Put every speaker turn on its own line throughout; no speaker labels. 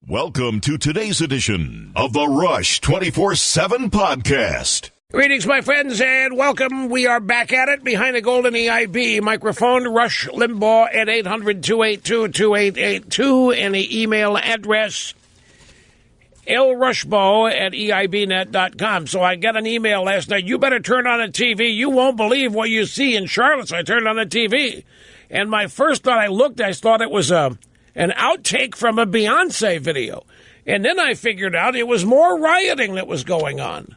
Welcome to today's edition of the Rush 24/7 podcast.
Greetings, my friends, and welcome. We are back at it behind the golden EIB microphone. Rush Limbaugh at 800-282-2882, and the email address lrushbaugh@eibnet.com. So I got an email last night. You better turn on the TV. You won't believe what you see in Charlotte. So I turned on the TV, and my first thought, I thought it was an outtake from a Beyonce video. And then I figured out it was more rioting that was going on.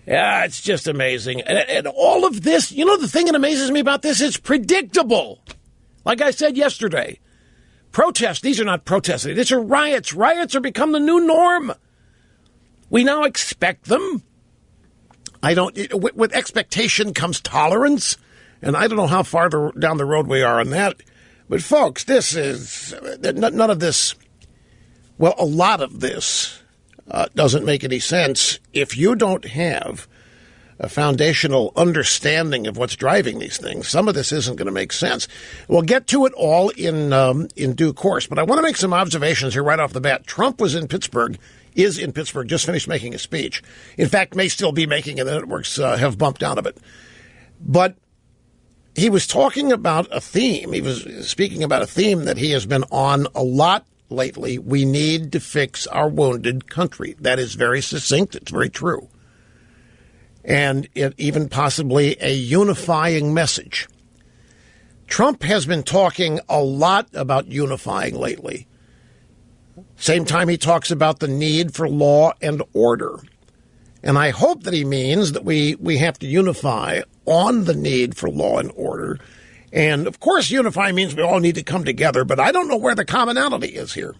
Yeah, it's just amazing. And all of this, you know, the thing that amazes me about this, it's predictable. Like I said yesterday, protests, these are not protests. These are riots. Riots have become the new norm. We now expect them. With expectation comes tolerance. And I don't know how far down the road we are on that. But, folks, this is none of this. Well, a lot of this doesn't make any sense if you don't have a foundational understanding of what's driving these things. Some of this isn't going to make sense. We'll get to it all in due course. But I want to make some observations here right off the bat. Trump is in Pittsburgh, just finished making a speech. In fact, may still be making it. The networks have bumped out of it. But he was talking about a theme. He was speaking about a theme that he has been on a lot lately. We need to fix our wounded country. That is very succinct. It's very true. And it even possibly a unifying message. Trump has been talking a lot about unifying lately. Same time he talks about the need for law and order. And I hope that he means that we have to unify on the need for law and order. And, of course, unify means we all need to come together, but I don't know where the commonality is here.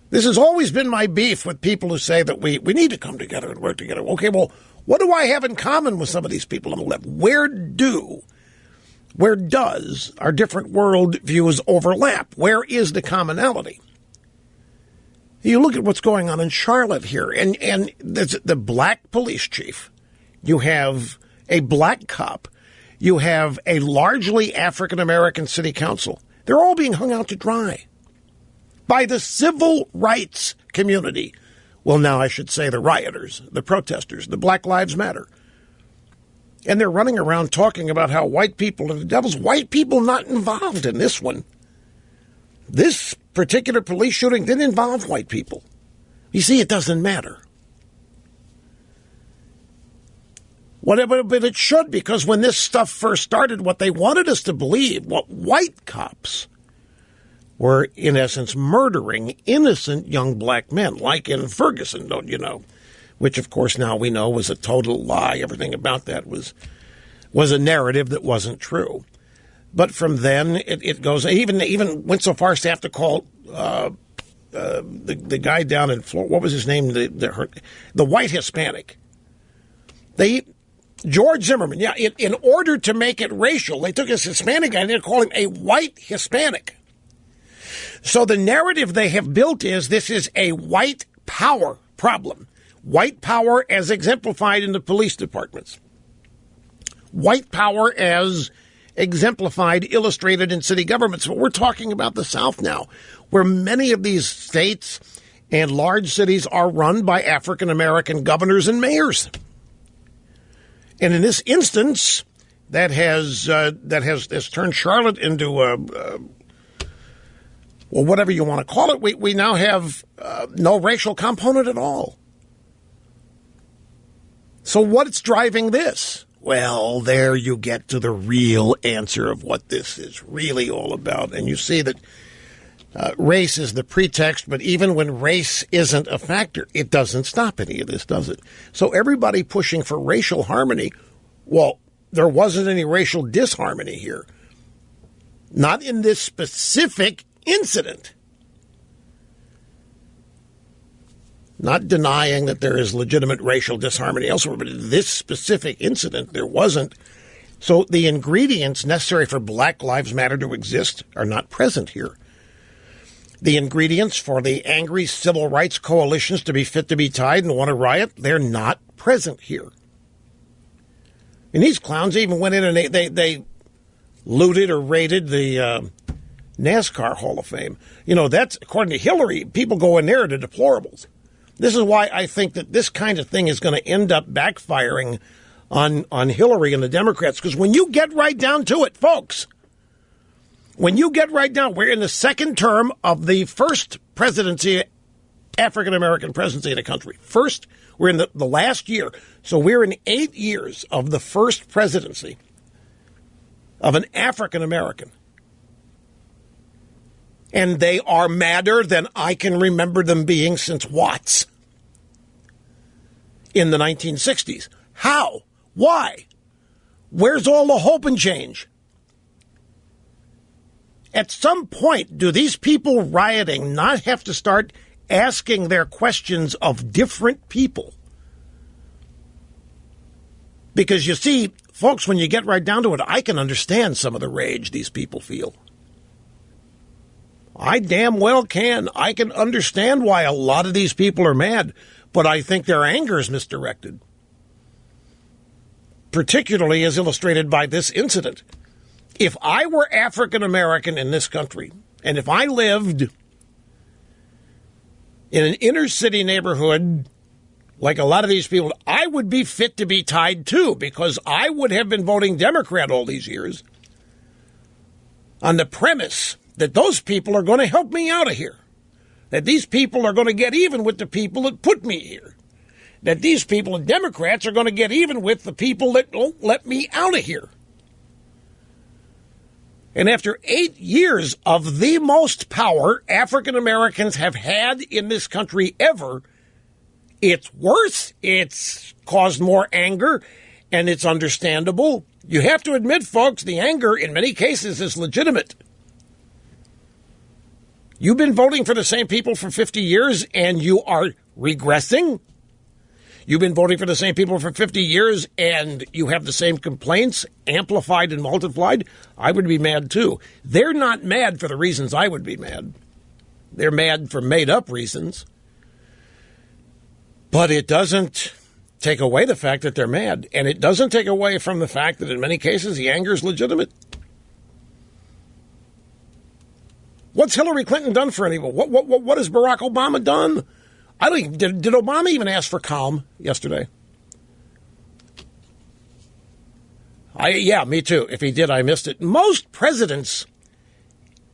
This has always been my beef with people who say that we need to come together and work together. Okay, well, what do I have in common with some of these people on the left? Where does our different world views overlap? Where is the commonality? You look at what's going on in Charlotte here, and the black police chief. You have a black cop. You have a largely African-American city council. They're all being hung out to dry by the civil rights community. Well, now I should say the rioters, the protesters, the Black Lives Matter. And they're running around talking about how white people are the devils. White people not involved in this one. This particular police shooting didn't involve white people. You see, it doesn't matter. Whatever, but it should, because when this stuff first started, what they wanted us to believe, what white cops were, in essence, murdering innocent young black men, like in Ferguson, don't you know? Which, of course, now we know was a total lie. Everything about that was a narrative that wasn't true. But from then, it goes. Even went so far as to have to call the guy down in Florida. What was his name? The white Hispanic. George Zimmerman. Yeah. In order to make it racial, they took this Hispanic guy and they called him a white Hispanic. So the narrative they have built is this is a white power problem. White power as exemplified in the police departments. White power as exemplified, illustrated in city governments. But we're talking about the South now, where many of these states and large cities are run by African-American governors and mayors. And in this instance, that has turned Charlotte into whatever you want to call it. We now have no racial component at all. So what's driving this? Well, there you get to the real answer of what this is really all about. And you see that race is the pretext, but even when race isn't a factor, it doesn't stop any of this, does it? So everybody pushing for racial harmony, well, there wasn't any racial disharmony here. Not in this specific incident. Not denying that there is legitimate racial disharmony elsewhere, but in this specific incident, there wasn't. So the ingredients necessary for Black Lives Matter to exist are not present here. The ingredients for the angry civil rights coalitions to be fit to be tied and want to riot, they're not present here. And these clowns even went in and they looted or raided the NASCAR Hall of Fame. That's, according to Hillary, people go in there to deplorables. This is why I think that this kind of thing is going to end up backfiring on Hillary and the Democrats. Because when you get right down to it, folks, when you get right down, we're in the second term of the first presidency, African-American presidency in the country. First, we're in the last year. So we're in 8 years of the first presidency of an African-American. And they are madder than I can remember them being since Watts in the 1960s. How? Why? Where's all the hope and change? At some point, do these people rioting not have to start asking their questions of different people? Because you see, folks, when you get right down to it, I can understand some of the rage these people feel. I damn well can. I can understand why a lot of these people are mad, but I think their anger is misdirected, particularly as illustrated by this incident. If I were African American in this country, and if I lived in an inner city neighborhood like a lot of these people, I would be fit to be tied too, because I would have been voting Democrat all these years on the premise that those people are going to help me out of here, that these people are going to get even with the people that put me here, that these people, the Democrats, are going to get even with the people that won't let me out of here. And after 8 years of the most power African Americans have had in this country ever, it's worse, it's caused more anger, and it's understandable. You have to admit, folks, the anger in many cases is legitimate. You've been voting for the same people for 50 years and you are regressing. You've been voting for the same people for 50 years and you have the same complaints amplified and multiplied. I would be mad too. They're not mad for the reasons I would be mad. They're mad for made up reasons. But it doesn't take away the fact that they're mad. And it doesn't take away from the fact that in many cases the anger is legitimate. What's Hillary Clinton done for anyone? What has Barack Obama done? I don't even, did Obama even ask for calm yesterday? Yeah, me too. If he did, I missed it. Most presidents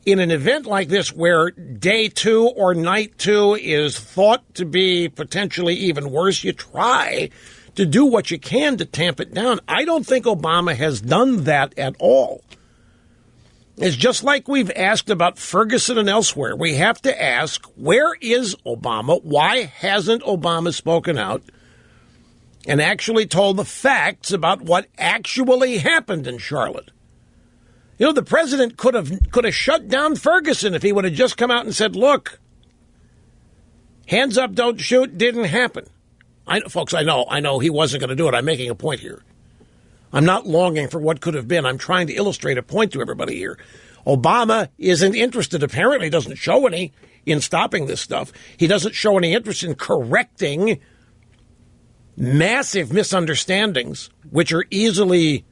in an event like this where day 2 or night 2 is thought to be potentially even worse, you try to do what you can to tamp it down. I don't think Obama has done that at all. It's just like we've asked about Ferguson and elsewhere. We have to ask, where is Obama? Why hasn't Obama spoken out and actually told the facts about what actually happened in Charlotte? You know, the president could have shut down Ferguson if he would have just come out and said, look, hands up, don't shoot, didn't happen. Folks, I know he wasn't going to do it. I'm making a point here. I'm not longing for what could have been. I'm trying to illustrate a point to everybody here. Obama isn't interested, apparently doesn't show any, in stopping this stuff. He doesn't show any interest in correcting massive misunderstandings, which are easily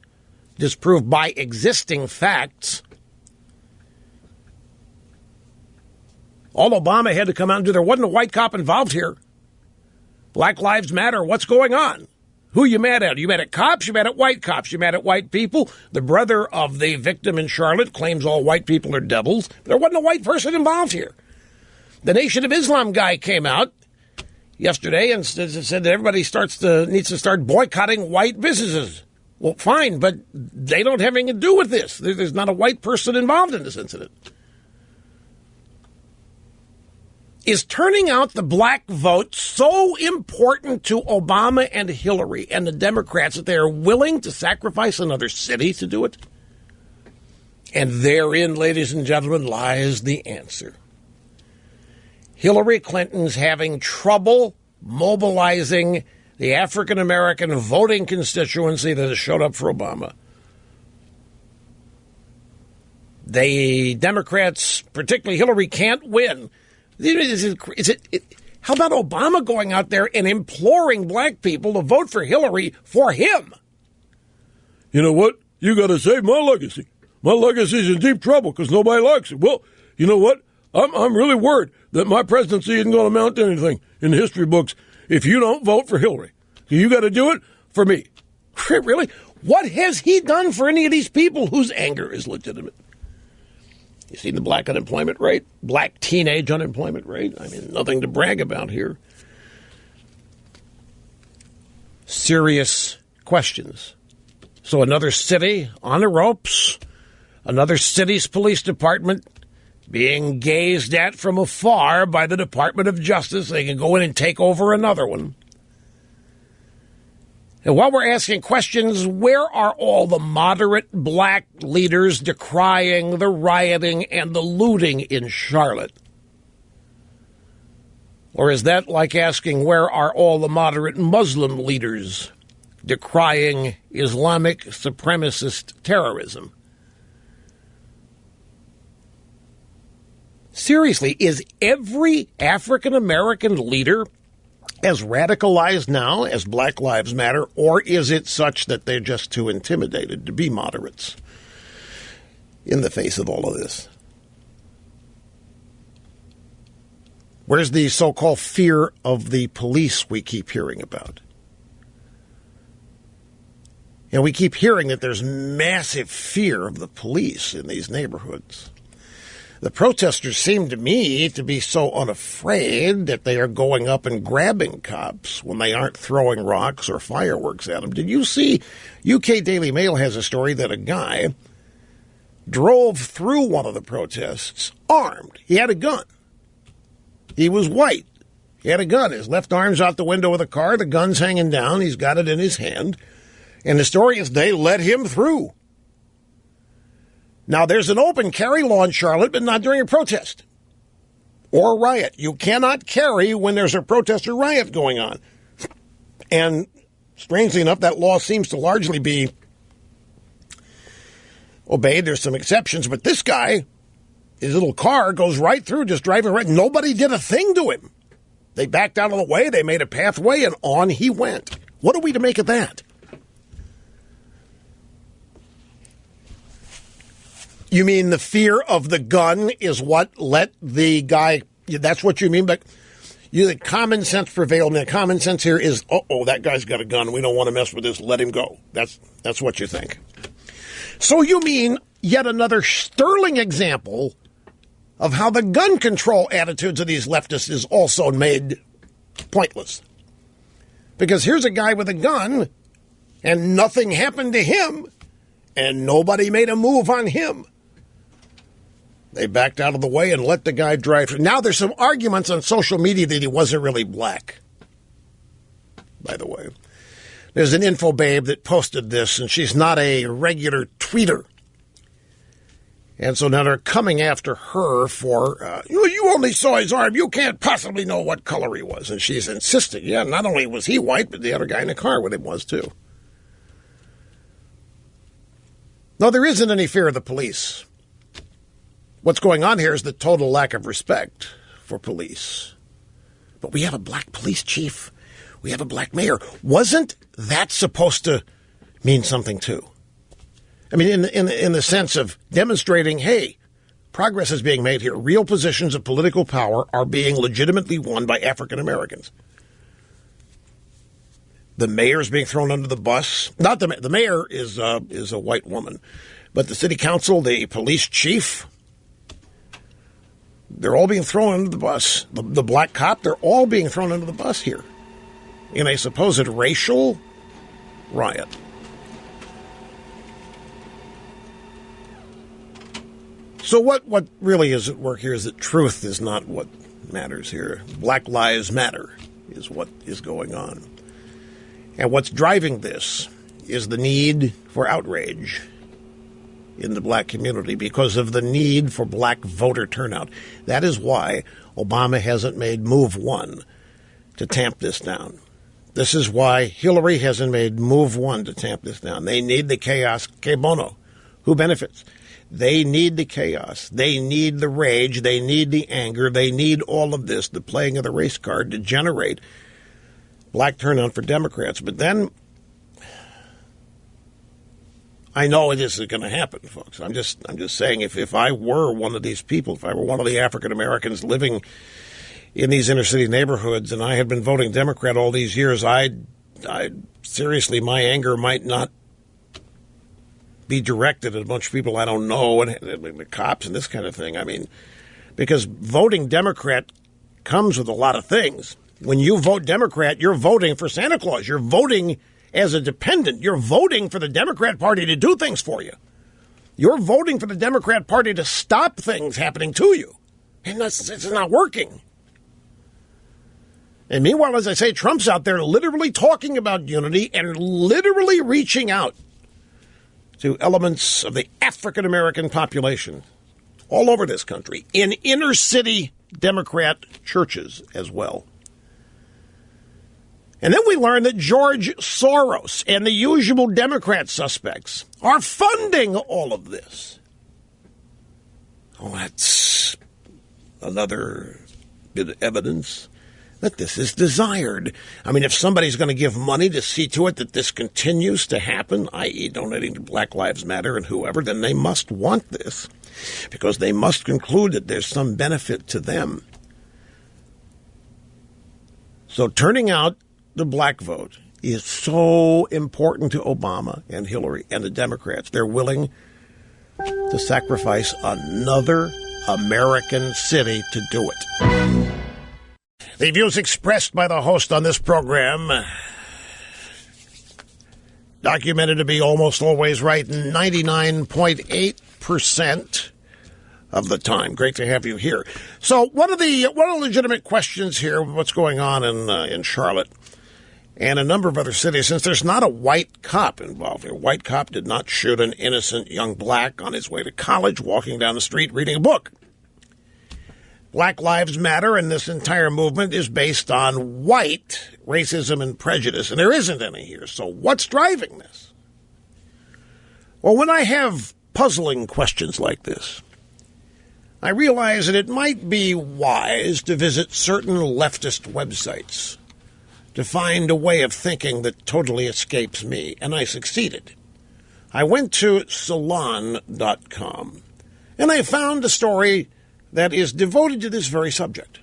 disproved by existing facts. All Obama had to come out and do, there wasn't a white cop involved here. Black Lives Matter. What's going on? Who are you mad at? Are you mad at cops? You mad at white cops? You mad at white people? The brother of the victim in Charlotte claims all white people are devils. There wasn't a white person involved here. The Nation of Islam guy came out yesterday and said that everybody needs to start boycotting white businesses. Well, fine, but they don't have anything to do with this. There's not a white person involved in this incident. Is turning out the black vote so important to Obama and Hillary and the Democrats that they are willing to sacrifice another city to do it? And therein, ladies and gentlemen, lies the answer. Hillary Clinton's having trouble mobilizing the African-American voting constituency that has showed up for Obama. The Democrats, particularly Hillary, can't win. How about Obama going out there and imploring black people to vote for Hillary for him? You know what? You got to save my legacy.
my legacy's in deep trouble because nobody likes it. Well, you know what? I'm really worried that my presidency isn't going to amount to anything in the history books if you don't vote for Hillary. You got to do it for me.
Really? What has he done for any of these people whose anger is legitimate? You see the black unemployment rate, black teenage unemployment rate. I mean, nothing to brag about here. Serious questions. So another city on the ropes, another city's police department being gazed at from afar by the Department of Justice. They can go in and take over another one. And while we're asking questions, where are all the moderate black leaders decrying the rioting and the looting in Charlotte? Or is that like asking where are all the moderate Muslim leaders decrying Islamic supremacist terrorism? Seriously, is every African American leader as radicalized now as Black Lives Matter, or is it such that they're just too intimidated to be moderates in the face of all of this? Where's the so-called fear of the police we keep hearing about? And we keep hearing that there's massive fear of the police in these neighborhoods. The protesters seem to me to be so unafraid that they are going up and grabbing cops when they aren't throwing rocks or fireworks at them. Did you see, UK Daily Mail has a story that a guy drove through one of the protests armed. He had a gun. He was white. He had a gun. His left arm's out the window of the car. The gun's hanging down. He's got it in his hand. And the story is they let him through. Now, there's an open carry law in Charlotte, but not during a protest or a riot. You cannot carry when there's a protest or riot going on. And strangely enough, that law seems to largely be obeyed. There's some exceptions, but this guy, his little car goes right through, just driving right. Nobody did a thing to him. They backed out of the way, they made a pathway, and on he went. What are we to make of that? You mean the fear of the gun is what let the guy, that's what you mean? But the common sense prevailed. And the common sense here is, that guy's got a gun. We don't want to mess with this. Let him go. That's what you think. So you mean yet another sterling example of how the gun control attitudes of these leftists is also made pointless. Because here's a guy with a gun, and nothing happened to him, and nobody made a move on him. They backed out of the way and let the guy drive through. Now there's some arguments on social media that he wasn't really black, by the way. There's an info babe that posted this, and she's not a regular tweeter. And so now they're coming after her for, you only saw his arm. You can't possibly know what color he was. And she's insisting, not only was he white, but the other guy in the car with him was too. No, there isn't any fear of the police. What's going on here is the total lack of respect for police. But we have a black police chief. We have a black mayor. Wasn't that supposed to mean something too? I mean, in the sense of demonstrating, hey, progress is being made here. Real positions of political power are being legitimately won by African Americans. The mayor's being thrown under the bus. Not the mayor is a white woman, but the city council, the police chief, they're all being thrown under the bus. The black cop, they're all being thrown under the bus here in a supposed racial riot. So what really is at work here is that truth is not what matters here. Black lives matter is what is going on. And what's driving this is the need for outrage in the black community because of the need for black voter turnout. That is why Obama hasn't made move one to tamp this down. This is why Hillary hasn't made move one to tamp this down. They need the chaos. Que bono. Who benefits? They need the chaos. They need the rage. They need the anger. They need all of this, the playing of the race card, to generate black turnout for Democrats. But then I know it isn't going to happen, folks. I'm just saying if I were one of these people, if I were one of the African Americans living in these inner city neighborhoods and I had been voting Democrat all these years, I seriously, my anger might not be directed at a bunch of people I don't know and the cops and this kind of thing. I mean, because voting Democrat comes with a lot of things. When you vote Democrat, you're voting for Santa Claus. You're voting as a dependent. You're voting for the Democrat Party to do things for you. You're voting for the Democrat Party to stop things happening to you. And it's not working. And meanwhile, as I say, Trump's out there literally talking about unity and literally reaching out to elements of the African American population all over this country, in inner city Democrat churches as well. And then we learn that George Soros and the usual Democrat suspects are funding all of this. Oh, that's another bit of evidence that this is desired. I mean, if somebody's going to give money to see to it that this continues to happen, i.e. donating to Black Lives Matter and whoever, then they must want this because they must conclude that there's some benefit to them. So turning out the black vote is so important to Obama and Hillary and the Democrats. They're willing to sacrifice another American city to do it. The views expressed by the host on this program, documented to be almost always right 99.8% of the time. Great to have you here. So one of the legitimate questions here, what's going on in Charlotte and a number of other cities, since there's not a white cop involved here. White cop did not shoot an innocent young black on his way to college, walking down the street reading a book. Black Lives Matter and this entire movement is based on white racism and prejudice, and there isn't any here. So what's driving this? Well, when I have puzzling questions like this, I realize that it might be wise to visit certain leftist websites to find a way of thinking that totally escapes me, and I succeeded. I went to Salon.com, and I found a story that is devoted to this very subject.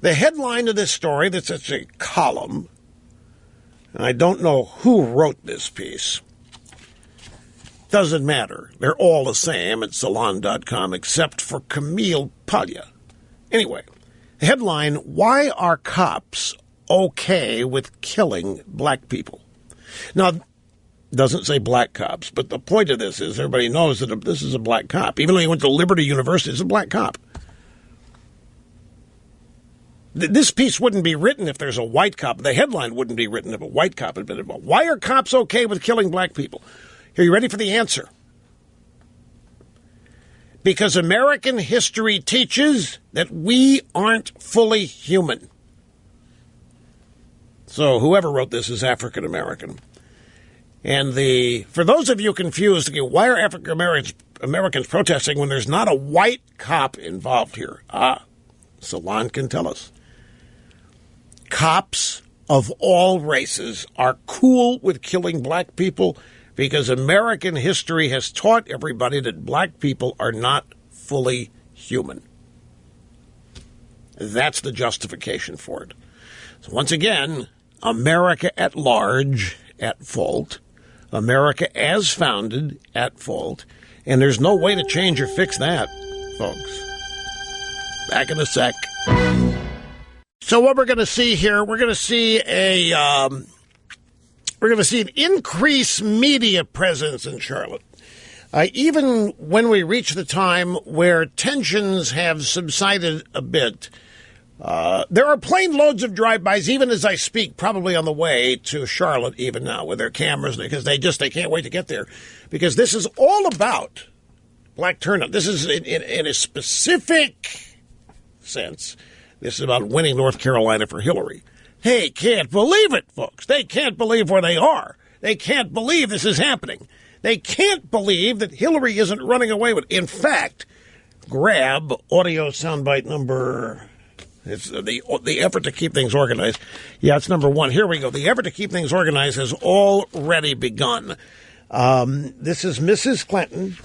The headline of this story, that's a column, and I don't know who wrote this piece. Doesn't matter. They're all the same at Salon.com except for Camille Paglia. Anyway, the headline, Why Are Cops Okay with Killing Black People? Now, it doesn't say black cops, but the point of this is everybody knows that this is a black cop. Even though he went to Liberty University, it's a black cop. This piece wouldn't be written if there's a white cop. The headline wouldn't be written if a white cop had been involved. Why are cops okay with killing black people? Are you ready for the answer? Because American history teaches that we aren't fully human. So whoever wrote this is African American. And for those of you confused, why are African Americans protesting when there's not a white cop involved here? Salon can tell us. Cops of all races are cool with killing black people because American history has taught everybody that black people are not fully human. That's the justification for it. So once again, America at large at fault. America as founded at fault. And there's no way to change or fix that, folks. Back in a sec. So what we're going to see here, we're going to see an increased media presence in Charlotte. Even when we reach the time where tensions have subsided a bit, there are plane loads of drive-bys, even as I speak, probably on the way to Charlotte even now with their cameras, because they can't wait to get there. Because this is all about black turnout. This is in a specific sense. This is about winning North Carolina for Hillary. They can't believe it, folks. They can't believe where they are. They can't believe this is happening. They can't believe that Hillary isn't running away with it. In fact, grab audio soundbite number... It's the effort to keep things organized. Yeah, it's number one. Here we go. The effort to keep things organized has already begun. This is Mrs. Clinton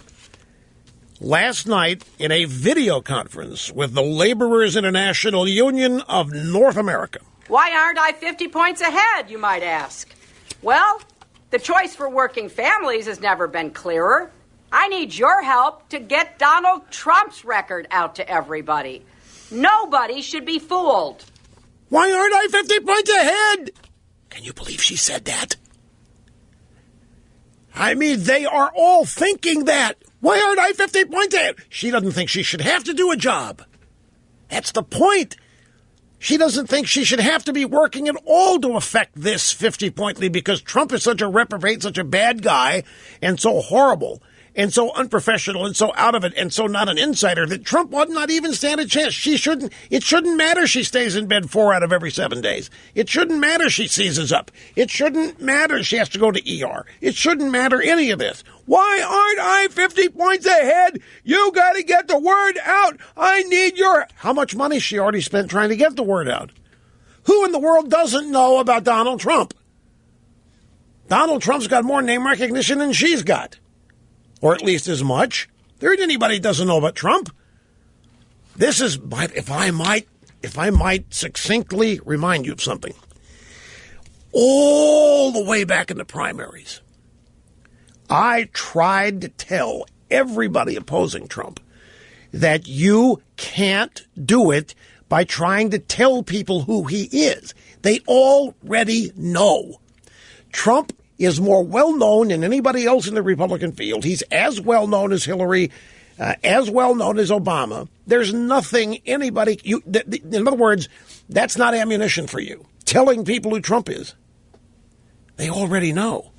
last night in a video conference with the Laborers International Union of North America.
Why aren't I 50 points ahead, you might ask? Well, the choice for working families has never been clearer. I need your help to get Donald Trump's record out to everybody. Nobody should be fooled.
Why aren't I 50 points ahead? Can you believe she said that? I mean, they are all thinking that. Why aren't I 50 points ahead? She doesn't think she should have to do a job. That's the point. She doesn't think she should have to be working at all to affect this 50-point lead because Trump is such a reprobate, such a bad guy, and so horrible, and so unprofessional, and so out of it, and so not an insider that Trump would not even stand a chance. It shouldn't matter she stays in bed 4 out of every 7 days. It shouldn't matter she seizes up. It shouldn't matter she has to go to ER. It shouldn't matter any of this. Why aren't I 50 points ahead? You got to get the word out. I need your... How much money she already spent trying to get the word out? Who in the world doesn't know about Donald Trump? Donald Trump's got more name recognition than she's got. Or at least as much. There ain't anybody who doesn't know about Trump. This is, if I might succinctly remind you of something. All the way back in the primaries, I tried to tell everybody opposing Trump that you can't do it by trying to tell people who he is. They already know. Trump is more well-known than anybody else in the Republican field. He's as well-known as Hillary, as well-known as Obama. There's nothing anybody... in other words, that's not ammunition for you. Telling people who Trump is. They already know.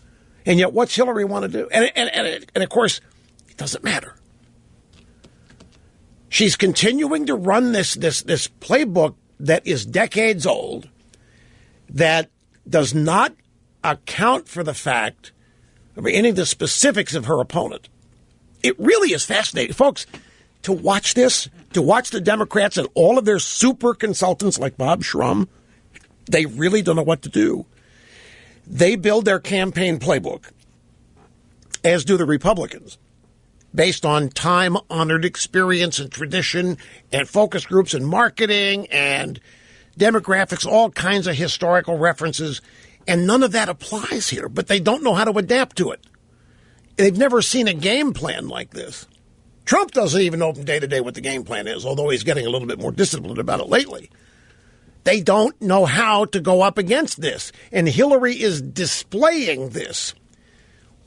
And yet, what's Hillary want to do? And of course, it doesn't matter. She's continuing to run this playbook that is decades old, that does not account for the fact of any of the specifics of her opponent. It really is fascinating, folks, to watch this, to watch the Democrats and all of their super consultants like Bob Shrum. They really don't know what to do. They build their campaign playbook, as do the Republicans, based on time-honored experience and tradition and focus groups and marketing and demographics, all kinds of historical references, and none of that applies here, but they don't know how to adapt to it. They've never seen a game plan like this. Trump doesn't even know from day to day what the game plan is, although he's getting a little bit more disciplined about it lately. They don't know how to go up against this. And Hillary is displaying this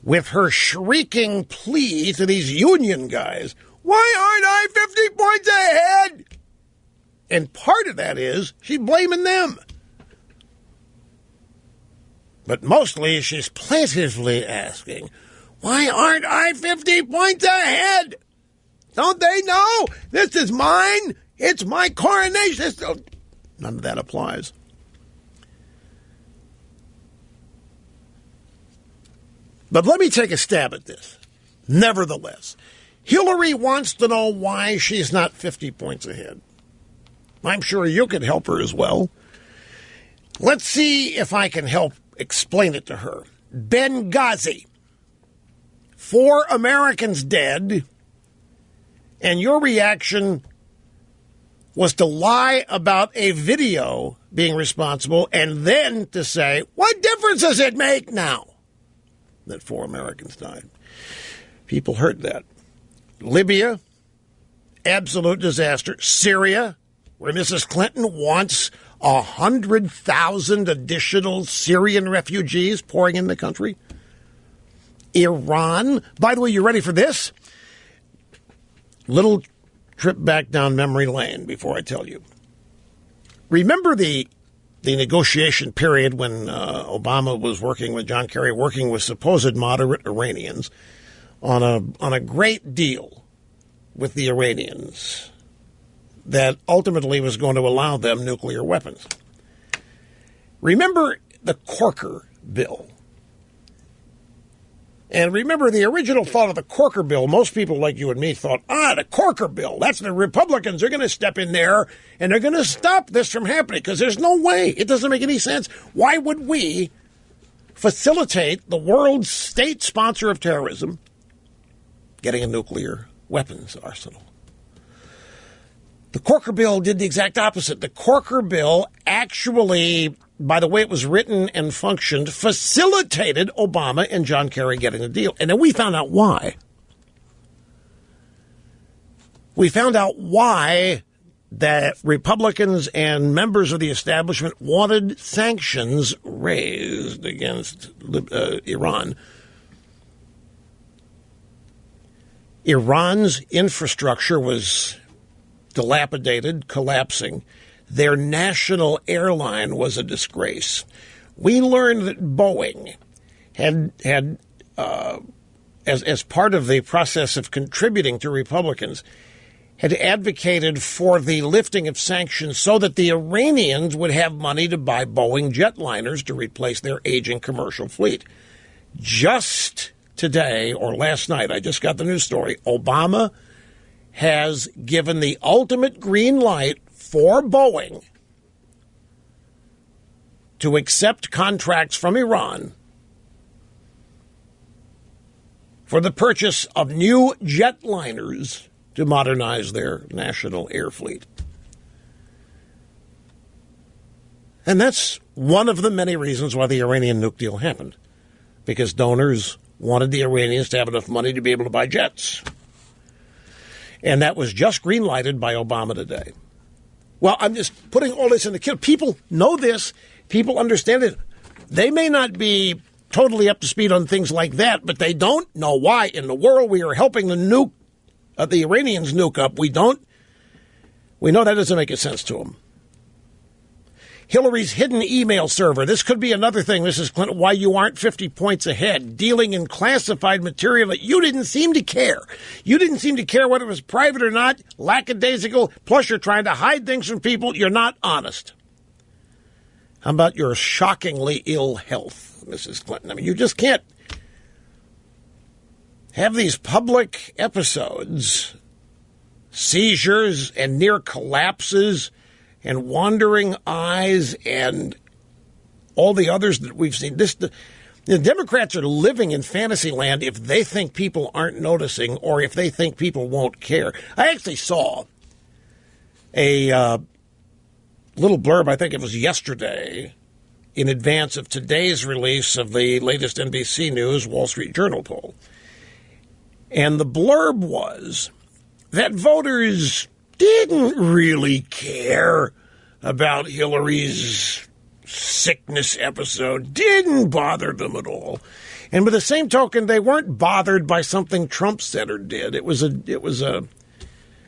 with her shrieking plea to these union guys. Why aren't I 50 points ahead? And part of that is she's blaming them. But mostly she's plaintively asking, why aren't I 50 points ahead? Don't they know? This is mine. It's my coronation. None of that applies. But let me take a stab at this. Nevertheless, Hillary wants to know why she's not 50 points ahead. I'm sure you could help her as well. Let's see if I can help explain it to her. Benghazi. 4 Americans dead, and your reaction was to lie about a video being responsible and then to say, what difference does it make now that 4 Americans died? People heard that. Libya, absolute disaster. Syria, where Mrs. Clinton wants 100,000 additional Syrian refugees pouring in the country. Iran. By the way, you ready for this? Little trip back down memory lane before I tell you. Remember the negotiation period when Obama was working with John Kerry, working with supposed moderate Iranians on a great deal with the Iranians that ultimately was going to allow them nuclear weapons. Remember the Corker bill? And remember, the original thought of the Corker bill, most people like you and me thought, the Corker bill, that's the Republicans are going to step in there and they're going to stop this from happening because there's no way. It doesn't make any sense. Why would we facilitate the world's state sponsor of terrorism getting a nuclear weapons arsenal. The Corker bill did the exact opposite. The Corker bill actually, by the way it was written and functioned, facilitated Obama and John Kerry getting a deal. And then we found out why. We found out why that Republicans and members of the establishment wanted sanctions raised against Iran. Iran's infrastructure was dilapidated, collapsing. Their national airline was a disgrace. We learned that Boeing had as part of the process of contributing to Republicans, had advocated for the lifting of sanctions so that the Iranians would have money to buy Boeing jetliners to replace their aging commercial fleet. Just today, or last night, I just got the news story, Obama has given the ultimate green light for Boeing to accept contracts from Iran for the purchase of new jetliners to modernize their national air fleet. And that's one of the many reasons why the Iranian nuke deal happened, because donors wanted the Iranians to have enough money to be able to buy jets. And that was just green-lighted by Obama today. Well, I'm just putting all this in the kid. People know this. People understand it. They may not be totally up to speed on things like that, but they don't know why in the world we are helping the Iranians nuke up. We know that doesn't make sense to them. Hillary's hidden email server. This could be another thing, Mrs. Clinton, why you aren't 50 points ahead. Dealing in classified material that you didn't seem to care. You didn't seem to care whether it was private or not. Lackadaisical. Plus, you're trying to hide things from people. You're not honest. How about your shockingly ill health, Mrs. Clinton? I mean, you just can't have these public episodes, seizures and near collapses and wandering eyes and all the others that we've seen. The Democrats are living in fantasy land if they think people aren't noticing or if they think people won't care. I actually saw a little blurb, I think it was yesterday, in advance of today's release of the latest NBC News Wall Street Journal poll. And the blurb was that voters didn't really care about Hillary's sickness episode, didn't bother them at all. And by the same token, they weren't bothered by something Trump said or did. It was a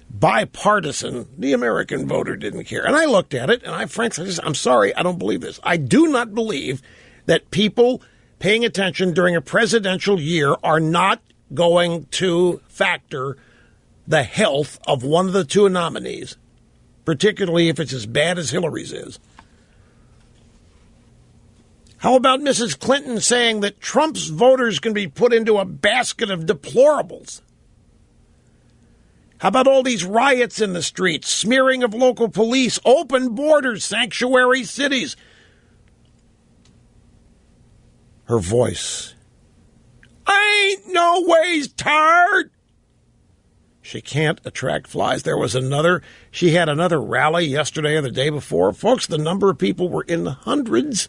bipartisan. The American voter didn't care. And I looked at it, and I'm sorry, I don't believe this. I do not believe that people paying attention during a presidential year are not going to factor the health of one of the two nominees, particularly if it's as bad as Hillary's is. How about Mrs. Clinton saying that Trump's voters can be put into a basket of deplorables? How about all these riots in the streets, smearing of local police, open borders, sanctuary cities? Her voice. I ain't no ways tired. She can't attract flies. She had another rally yesterday or the day before. Folks, the number of people were in the hundreds.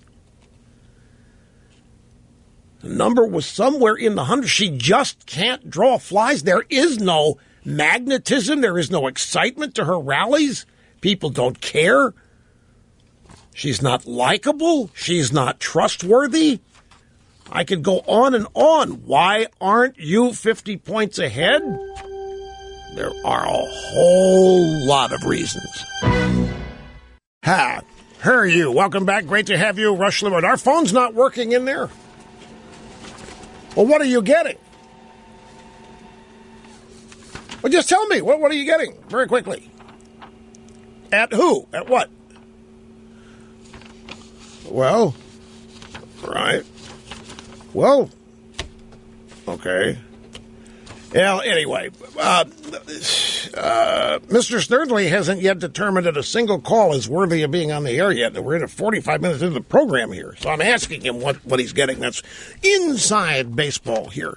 The number was somewhere in the hundreds. She just can't draw flies. There is no magnetism. There is no excitement to her rallies. People don't care. She's not likable. She's not trustworthy. I could go on and on. Why aren't you 50 points ahead? There are a whole lot of reasons. Hi, how are you? Welcome back. Great to have you, Rush Limbaugh. Our phone's not working in there. Well, what are you getting? Well, just tell me. What are you getting? Very quickly. At who? At what? Well, right. Well, okay. Well, anyway, Mr. Snerdley hasn't yet determined that a single call is worthy of being on the air yet. We're in 45 minutes into the program here, so I'm asking him what he's getting. That's inside baseball here.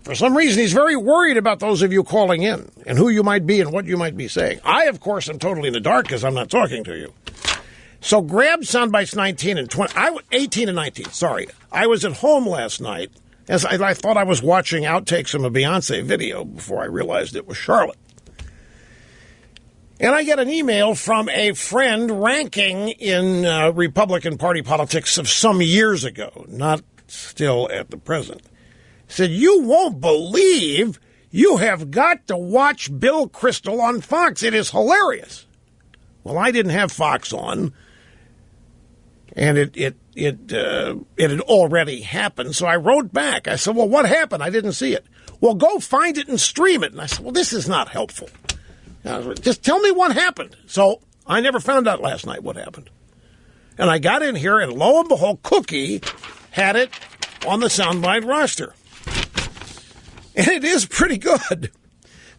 For some reason, he's very worried about those of you calling in and who you might be and what you might be saying. I, of course, am totally in the dark because I'm not talking to you. So grab soundbites 19 and 20. 18 and 19, sorry. I was at home last night. As I thought I was watching outtakes from a Beyonce video before I realized it was Charlotte. And I get an email from a friend ranking in Republican Party politics of some years ago, not still at the present. Said, you won't believe you have got to watch Bill Kristol on Fox. It is hilarious. Well, I didn't have Fox on, and it had already happened. So I wrote back. I said, well, what happened? I didn't see it. Well, go find it and stream it. And I said, well, this is not helpful. Just tell me what happened. So I never found out last night what happened. And I got in here, and lo and behold, Cookie had it on the soundbite roster. And it is pretty good.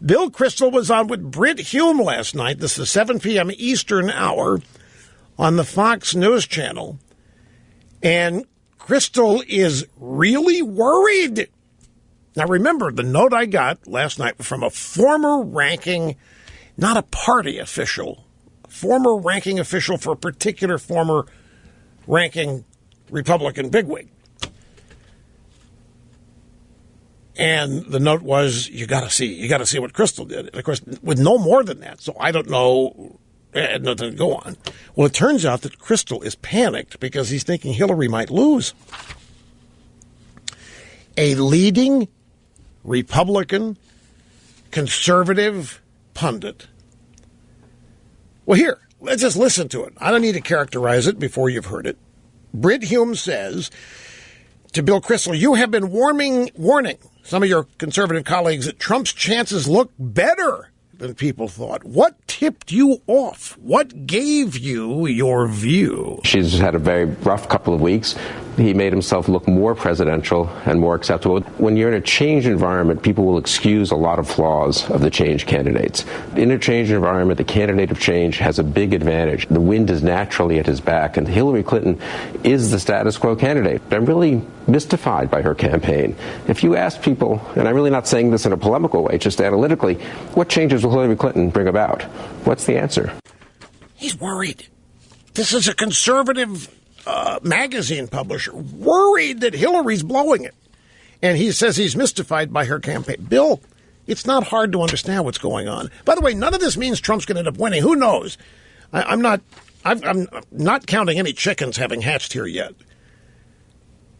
Bill Kristol was on with Britt Hume last night. This is 7 p.m. Eastern hour on the Fox News Channel. And Kristol is really worried. Now, remember, the note I got last night from a former ranking, not a party official, former ranking official for a particular former ranking Republican bigwig. And the note was, you got to see what Kristol did. And of course, with no more than that, so I don't know. Nothing to go on. Well, it turns out that Kristol is panicked because he's thinking Hillary might lose. A leading Republican conservative pundit. Well, here, let's just listen to it. I don't need to characterize it before you've heard it. Britt Hume says to Bill Kristol, you have been warning some of your conservative colleagues that Trump's chances look better than people thought. What tipped you off? What gave you your view?
She's had a very rough couple of weeks. He made himself look more presidential and more acceptable. When you're in a change environment, people will excuse a lot of flaws of the change candidates. In a change environment, the candidate of change has a big advantage. The wind is naturally at his back, and Hillary Clinton is the status quo candidate. I'm really mystified by her campaign. If you ask people, and I'm really not saying this in a polemical way, just analytically, what changes will Hillary Clinton bring about? What's the answer?
He's worried. This is a conservative magazine publisher worried that Hillary's blowing it. And he says he's mystified by her campaign. Bill, it's not hard to understand what's going on. By the way, none of this means Trump's going to end up winning. Who knows? I'm not counting any chickens having hatched here yet.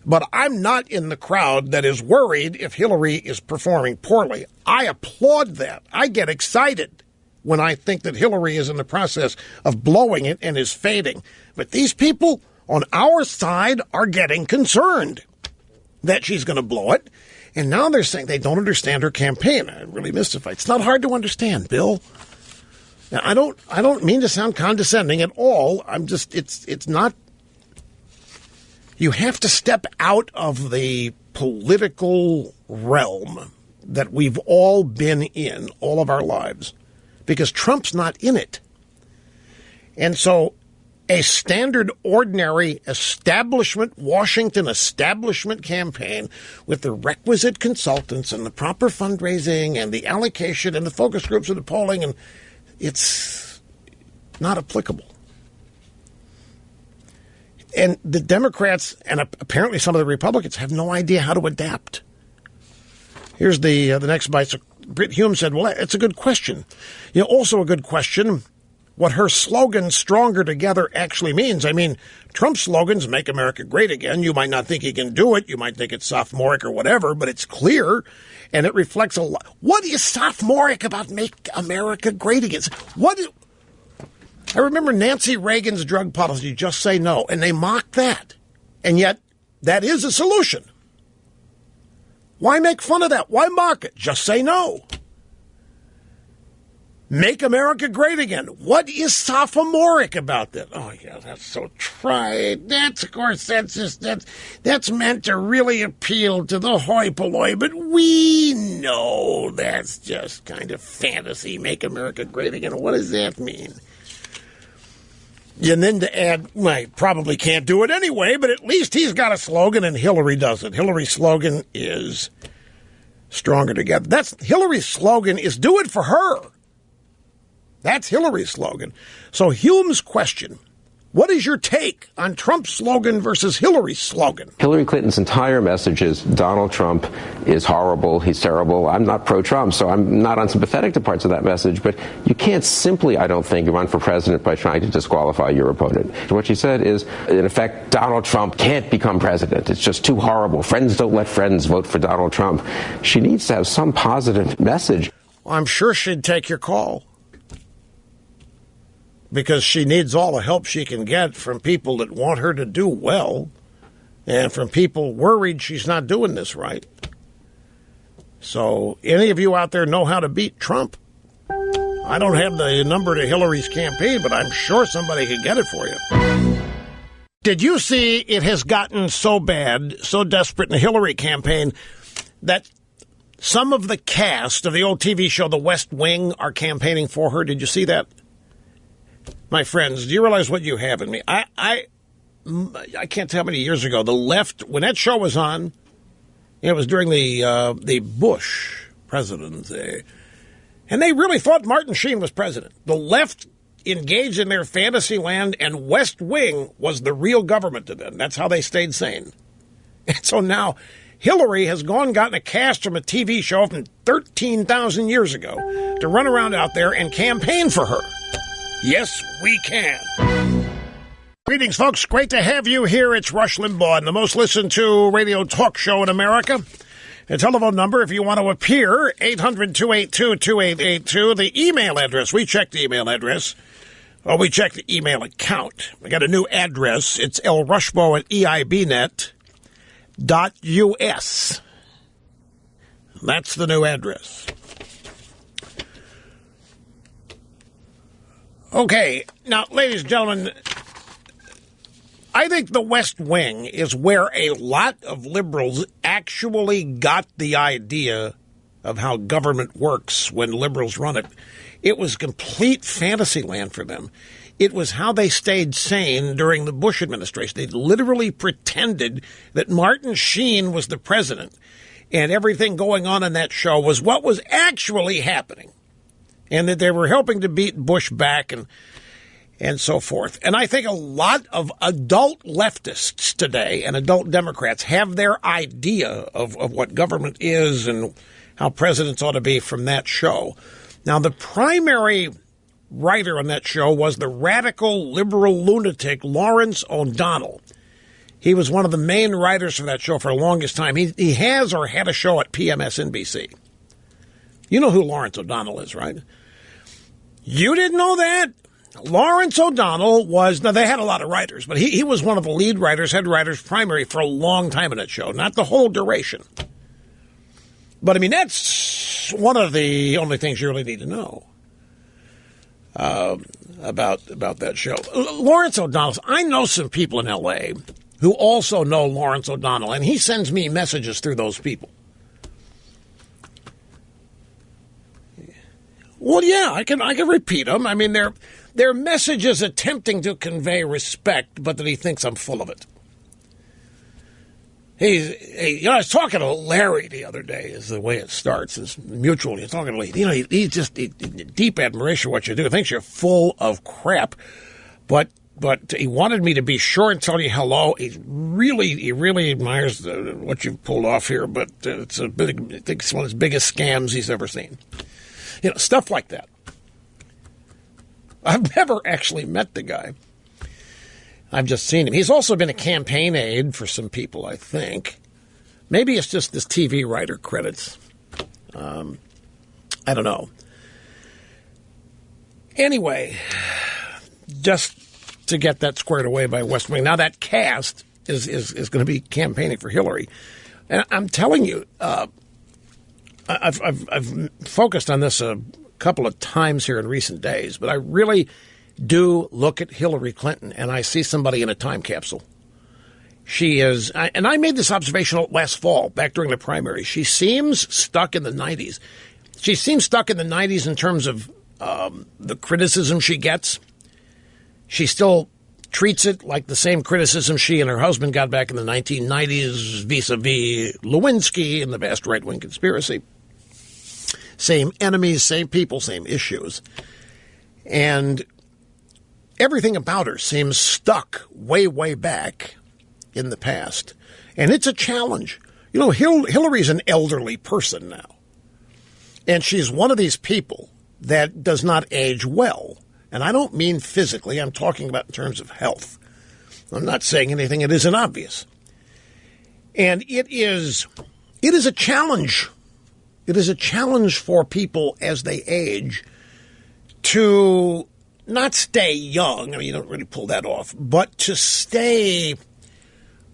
But I'm not in the crowd that is worried if Hillary is performing poorly. I applaud that. I get excited when I think that Hillary is in the process of blowing it and is fading. But these people on our side are getting concerned that she's going to blow it. And now they're saying they don't understand her campaign. I'm really mystified. It's not hard to understand, Bill. Now, I don't mean to sound condescending at all. I'm just, it's not. You have to step out of the political realm that we've all been in all of our lives because Trump's not in it. And so a standard, ordinary establishment, Washington establishment campaign with the requisite consultants and the proper fundraising and the allocation and the focus groups and the polling, and it's not applicable. And the Democrats and apparently some of the Republicans have no idea how to adapt. Here's the next bite. So Britt Hume said, well, it's a good question. Also a good question, what her slogan, Stronger Together, actually means. I mean, Trump's slogans, Make America Great Again. You might not think he can do it. You might think it's sophomoric or whatever, but it's clear, and it reflects a lot. What is sophomoric about Make America Great Again? I remember Nancy Reagan's drug policy, just say no, and they mocked that. And yet, that is a solution. Why make fun of that? Why mock it? Just say no. Make America great again. What is sophomoric about that? Oh, yeah, that's so trite. That's, of course, that's meant to really appeal to the hoi polloi, but we know that's just kind of fantasy. Make America great again. What does that mean? And then to add, well, I probably can't do it anyway, but at least he's got a slogan and Hillary doesn't. Hillary's slogan is stronger together. That's Hillary's slogan is do it for her. That's Hillary's slogan. So Hume's question, what is your take on Trump's slogan versus Hillary's slogan?
Hillary Clinton's entire message is Donald Trump is horrible, he's terrible. I'm not pro-Trump, so I'm not unsympathetic to parts of that message, but you can't simply, I don't think, run for president by trying to disqualify your opponent. What she said is, in effect, Donald Trump can't become president. It's just too horrible. Friends don't let friends vote for Donald Trump. She needs to have some positive message.
Well, I'm sure she'd take your call, because she needs all the help she can get from people that want her to do well and from people worried she's not doing this right. So any of you out there know how to beat Trump? I don't have the number to Hillary's campaign, but I'm sure somebody could get it for you. Did you see it has gotten so bad, so desperate in the Hillary campaign that some of the cast of the old TV show The West Wing are campaigning for her? Did you see that? My friends, do you realize what you have in me? I can't tell how many years ago, the left, when that show was on, it was during the Bush presidency, and they really thought Martin Sheen was president. The left engaged in their fantasy land, and West Wing was the real government to them. That's how they stayed sane. And so now Hillary has gotten a cast from a TV show from 13,000 years ago to run around out there and campaign for her. Yes, we can. Greetings, folks. Great to have you here. It's Rush Limbaugh, and the most listened to radio talk show in America. The telephone number, if you want to appear, 800-282-2882. The email address, we check the email address. Oh, we check the email account. We got a new address. It's lrushbo@eibnet.us. That's the new address. Okay, now, ladies and gentlemen, I think the West Wing is where a lot of liberals actually got the idea of how government works when liberals run it. It was complete fantasy land for them. It was how they stayed sane during the Bush administration. They literally pretended that Martin Sheen was the president, and everything going on in that show was what was actually happening, and that they were helping to beat Bush back and so forth. And I think a lot of adult leftists today and adult Democrats have their idea of what government is and how presidents ought to be from that show. Now, the primary writer on that show was the radical liberal lunatic Lawrence O'Donnell. He was one of the main writers for that show for the longest time. He has or had a show at PMSNBC. You know who Lawrence O'Donnell is, right? You didn't know that? Lawrence O'Donnell was, now they had a lot of writers, but he was one of the lead writers, head writers, primary for a long time in that show, not the whole duration. But, I mean, that's one of the only things you really need to know about that show. Lawrence O'Donnell, I know some people in L.A. who also know Lawrence O'Donnell, and he sends me messages through those people. Well, yeah, I can repeat them. I mean, they're messages attempting to convey respect, but that he thinks I'm full of it. I was talking to Larry the other day, is the way it starts. It's mutual. You're talking to Larry. He's just deep admiration of what you do. He thinks you're full of crap, but he wanted me to be sure and tell you hello. He really admires what you've pulled off here, but I think it's one of the biggest scams he's ever seen. You know, stuff like that. I've never actually met the guy. I've just seen him. He's also been a campaign aide for some people, I think. Maybe it's just this TV writer credits. I don't know. Anyway, just to get that squared away by West Wing. Now that cast is going to be campaigning for Hillary. And I'm telling you, I've focused on this couple of times here in recent days, but I really do look at Hillary Clinton and I see somebody in a time capsule. She is, and I made this observation last fall, back during the primary. She seems stuck in the 90s. She seems stuck in the 90s in terms of the criticism she gets. She still treats it like the same criticism she and her husband got back in the 1990s vis-a-vis Lewinsky and the vast right-wing conspiracy. Same enemies, same people, same issues. And everything about her seems stuck way, way back in the past. And it's a challenge. You know, Hillary's an elderly person now. And she's one of these people that does not age well. And I don't mean physically. I'm talking about in terms of health. I'm not saying anything that isn't obvious. And it is a challenge. It is a challenge for people as they age to not stay young. I mean, you don't really pull that off. But to stay,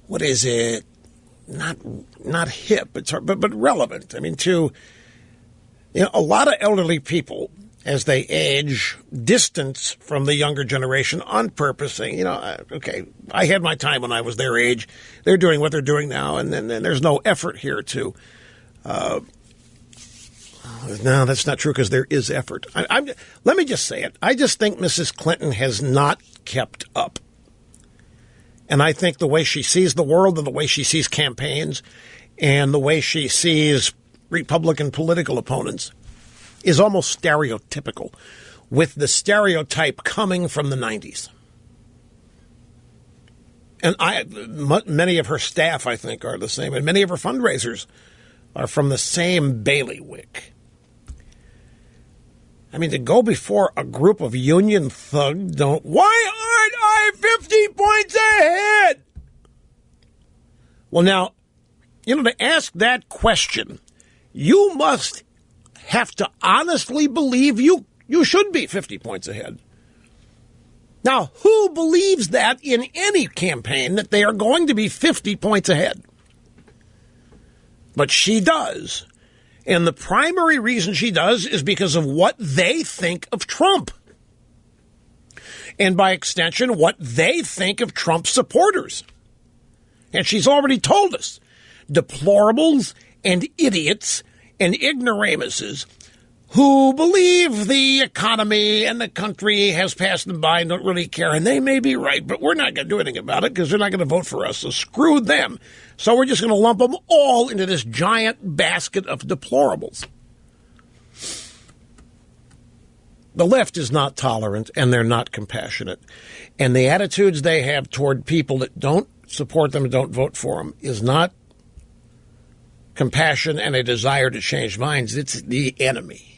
what is it? Not hip, it's hard, but relevant. I mean, a lot of elderly people, as they age, distance from the younger generation on purpose, saying, okay, I had my time when I was their age. They're doing what they're doing now, and then there's no effort here to. No, that's not true because there is effort. Let me just say it. I just think Mrs. Clinton has not kept up. And I think the way she sees the world and the way she sees campaigns and the way she sees Republican political opponents is almost stereotypical, with the stereotype coming from the 90s. And many of her staff, I think, are the same. And many of her fundraisers are from the same bailiwick. I mean, to go before a group of union thugs why aren't I 50 points ahead? Well, now, to ask that question, you must have to honestly believe you should be 50 points ahead. Now, who believes that in any campaign that they are going to be 50 points ahead? But she does. And the primary reason she does is because of what they think of Trump. And by extension, what they think of Trump supporters. And she's already told us, deplorables and idiots and ignoramuses who believe the economy and the country has passed them by and don't really care. And they may be right, but we're not going to do anything about it because they're not going to vote for us. So screw them. So we're just going to lump them all into this giant basket of deplorables. The left is not tolerant and they're not compassionate. And the attitudes they have toward people that don't support them and don't vote for them is not compassion and a desire to change minds. It's the enemy.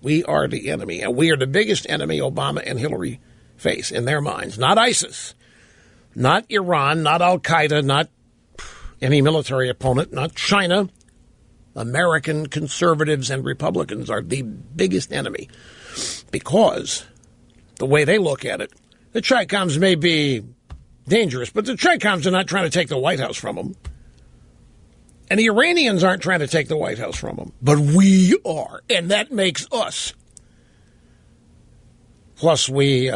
We are the enemy, and we are the biggest enemy Obama and Hillary face in their minds. Not ISIS, not Iran, not Al-Qaeda, not any military opponent, not China. American conservatives and Republicans are the biggest enemy because the way they look at it, the Chi-Coms may be dangerous, but the Chi-Coms are not trying to take the White House from them. And the Iranians aren't trying to take the White House from them. But we are. And that makes us. Plus, we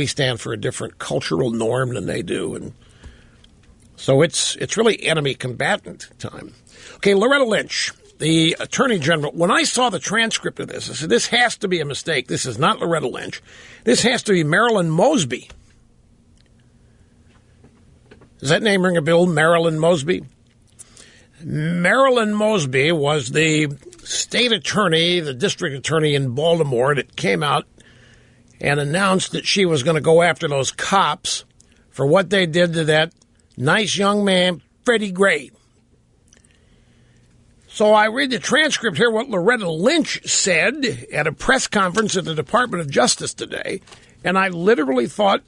stand for a different cultural norm than they do. And so it's really enemy combatant time. Okay, Loretta Lynch, the Attorney General. When I saw the transcript of this, I said, this has to be a mistake. This is not Loretta Lynch. This has to be Marilyn Mosby. Does that name ring a bell, Marilyn Mosby? Marilyn Mosby was the state attorney, the district attorney in Baltimore that came out and announced that she was going to go after those cops for what they did to that nice young man, Freddie Gray. So I read the transcript here, what Loretta Lynch said at a press conference at the Department of Justice today, and I literally thought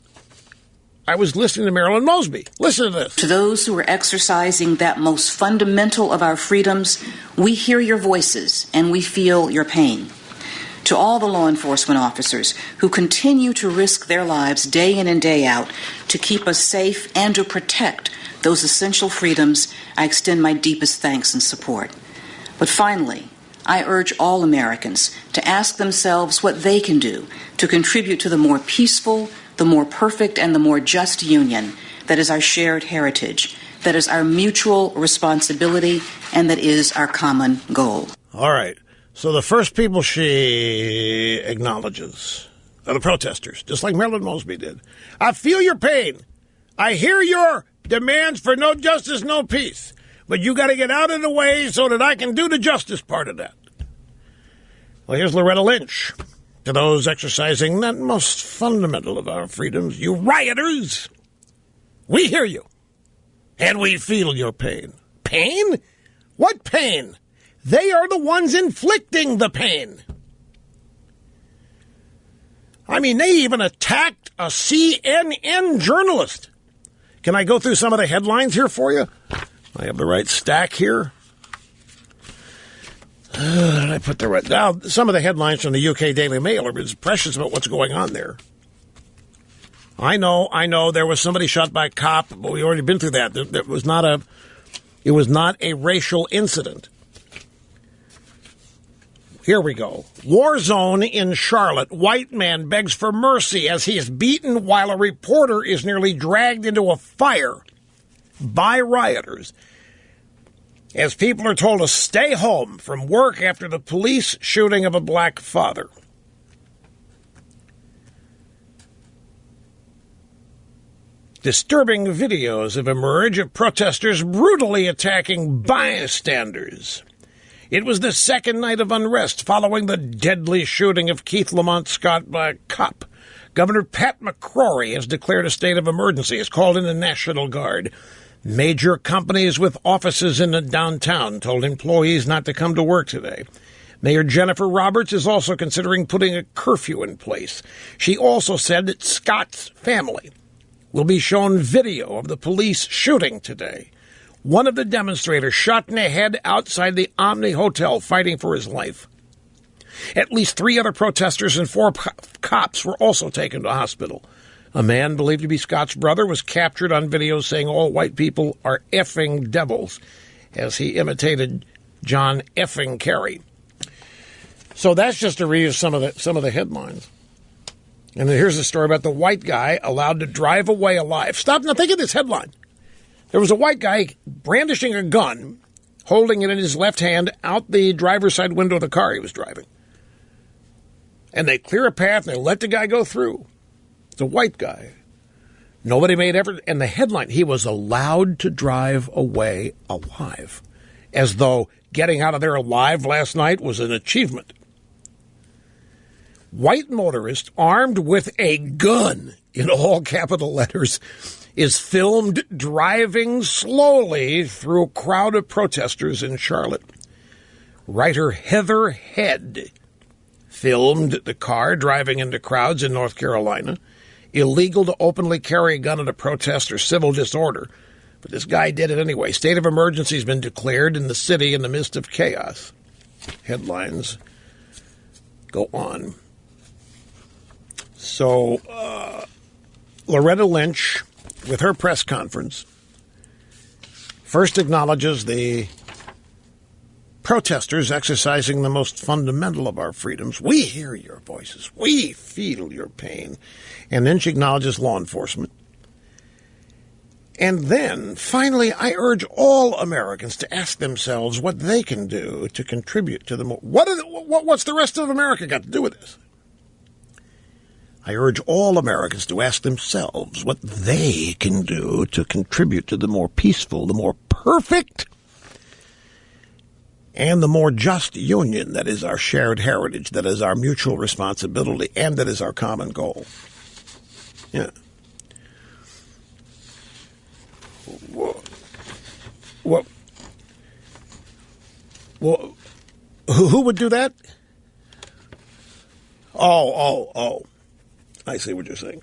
I was listening to Marilyn Mosby. Listen to this.
To those who are exercising that most fundamental of our freedoms, we hear your voices and we feel your pain. To all the law enforcement officers who continue to risk their lives day in and day out to keep us safe and to protect those essential freedoms, I extend my deepest thanks and support. But finally, I urge all Americans to ask themselves what they can do to contribute to the more peaceful, the more perfect, and the more just union that is our shared heritage, that is our mutual responsibility, and that is our common goal.
All right. So the first people she acknowledges are the protesters, just like Marilyn Mosby did. I feel your pain. I hear your demands for no justice, no peace. But you got to get out of the way so that I can do the justice part of that. Well, here's Loretta Lynch. To those exercising that most fundamental of our freedoms, you rioters, we hear you, and we feel your pain. Pain? What pain? They are the ones inflicting the pain. I mean, they even attacked a CNN journalist. Can I go through some of the headlines here for you? I have the right stack here. I put the right. Now, some of the headlines from the UK Daily Mail are precious about what's going on there. I know. There was somebody shot by a cop, but we already been through that. It was not a racial incident. Here we go. War zone in Charlotte. White man begs for mercy as he is beaten while a reporter is nearly dragged into a fire by rioters, as people are told to stay home from work after the police shooting of a black father. Disturbing videos have emerged of protesters brutally attacking bystanders. It was the second night of unrest following the deadly shooting of Keith Lamont Scott by a cop. Governor Pat McCrory has declared a state of emergency, has called in the National Guard. Major companies with offices in the downtown told employees not to come to work today. Mayor Jennifer Roberts is also considering putting a curfew in place. She also said that Scott's family will be shown video of the police shooting today. One of the demonstrators shot in the head outside the Omni Hotel fighting for his life. At least 3 other protesters and 4 cops were also taken to hospital. A man believed to be Scott's brother was captured on video saying all white people are effing devils as he imitated John effing Kerry. So that's just a read of some of the headlines. And then here's a story about the white guy allowed to drive away alive. Stop. Now think of this headline. There was a white guy brandishing a gun, holding it in his left hand out the driver's side window of the car he was driving. And they clear a path and they let the guy go through. It's a white guy. Nobody made effort. And the headline, he was allowed to drive away alive. As though getting out of there alive last night was an achievement. White motorist armed with a gun, in all capital letters, is filmed driving slowly through a crowd of protesters in Charlotte. Writer Heather Head filmed the car driving into crowds in North Carolina. Illegal to openly carry a gun at a protest or civil disorder. But this guy did it anyway. State of emergency has been declared in the city in the midst of chaos. Headlines go on. So, Loretta Lynch, with her press conference, first acknowledges the protesters exercising the most fundamental of our freedoms. We hear your voices. We feel your pain. And then she acknowledges law enforcement. And then, finally, I urge all Americans to ask themselves what they can do to contribute to the what's the rest of America got to do with this? I urge all Americans to ask themselves what they can do to contribute to the more peaceful, the more perfect, and the more just union that is our shared heritage, that is our mutual responsibility, and that is our common goal. Yeah. Well, who would do that? Oh. I see what you're saying.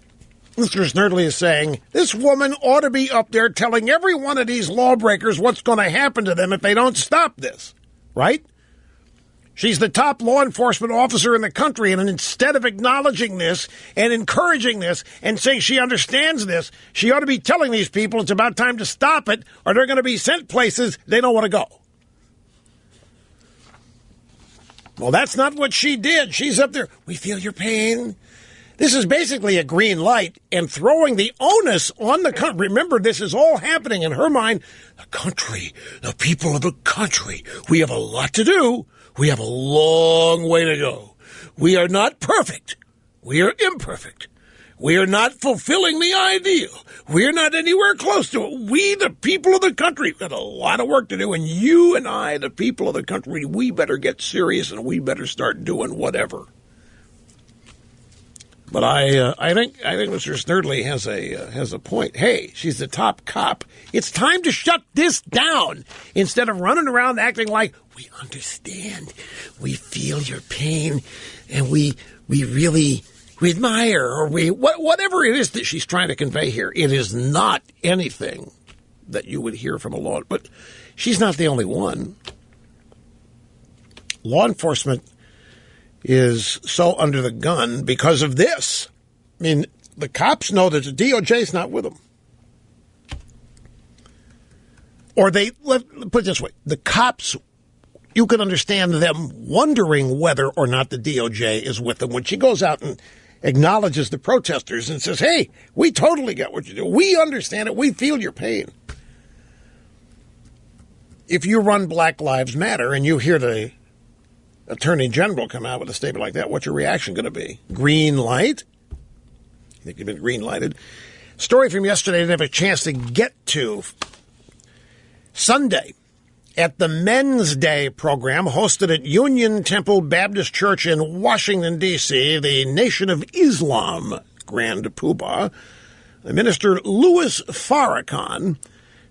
Mr. Snerdley is saying, this woman ought to be up there telling every one of these lawbreakers what's going to happen to them if they don't stop this, right? She's the top law enforcement officer in the country, and instead of acknowledging this and encouraging this and saying she understands this, she ought to be telling these people it's about time to stop it or they're going to be sent places they don't want to go. Well, that's not what she did. She's up there. We feel your pain. This is basically a green light and throwing the onus on the country. Remember, this is all happening in her mind. The country, the people of the country. We have a lot to do. We have a long way to go. We are not perfect. We are imperfect. We are not fulfilling the ideal. We are not anywhere close to it. We, the people of the country, got a lot of work to do. And you and I, the people of the country, we better get serious and we better start doing whatever. But I think Mr. Snerdley has a point. Hey, she's the top cop. It's time to shut this down instead of running around acting like we understand, we feel your pain, and we admire, or whatever it is that she's trying to convey here. It is not anything that you would hear from a law, but she's not the only one. Law enforcement is so under the gun because of this. I mean, the cops know that the DOJ's not with them. Or let's put it this way, the cops, you can understand them wondering whether or not the DOJ is with them. When she goes out and acknowledges the protesters and says, hey, we totally get what you do. We understand it. We feel your pain. If you run Black Lives Matter and you hear the Attorney General come out with a statement like that, what's your reaction going to be? Green light? I think you've been green lighted. Story from yesterday I didn't have a chance to get to. Sunday, at the Men's Day program hosted at Union Temple Baptist Church in Washington, D.C., the Nation of Islam Grand Poobah, Minister Louis Farrakhan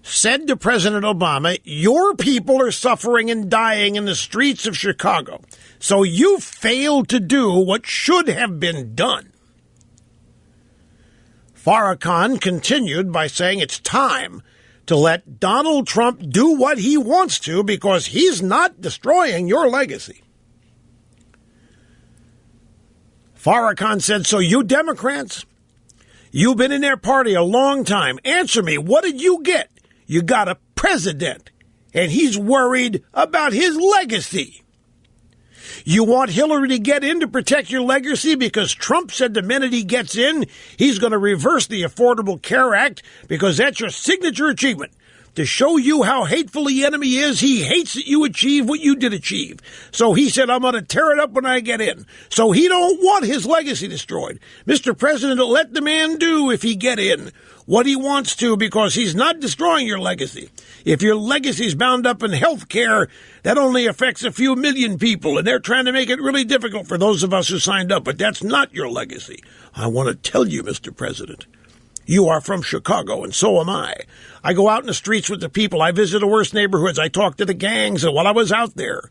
said to President Obama, your people are suffering and dying in the streets of Chicago, so you failed to do what should have been done. Farrakhan continued by saying it's time to let Donald Trump do what he wants to because he's not destroying your legacy. Farrakhan said, so you Democrats, you've been in their party a long time. Answer me, what did you get? You got a president, and he's worried about his legacy. You want Hillary to get in to protect your legacy because Trump said the minute he gets in, he's going to reverse the Affordable Care Act because that's your signature achievement. To show you how hateful the enemy is, he hates that you achieve what you did achieve. So he said, I'm going to tear it up when I get in. So he don't want his legacy destroyed. Mr. President, let the man do, if he get in, what he wants to because he's not destroying your legacy. If your legacy's bound up in health care, that only affects a few million people, and they're trying to make it really difficult for those of us who signed up. But that's not your legacy. I want to tell you, Mr. President, you are from Chicago, and so am I. I go out in the streets with the people. I visit the worst neighborhoods. I talk to the gangs. And while I was out there,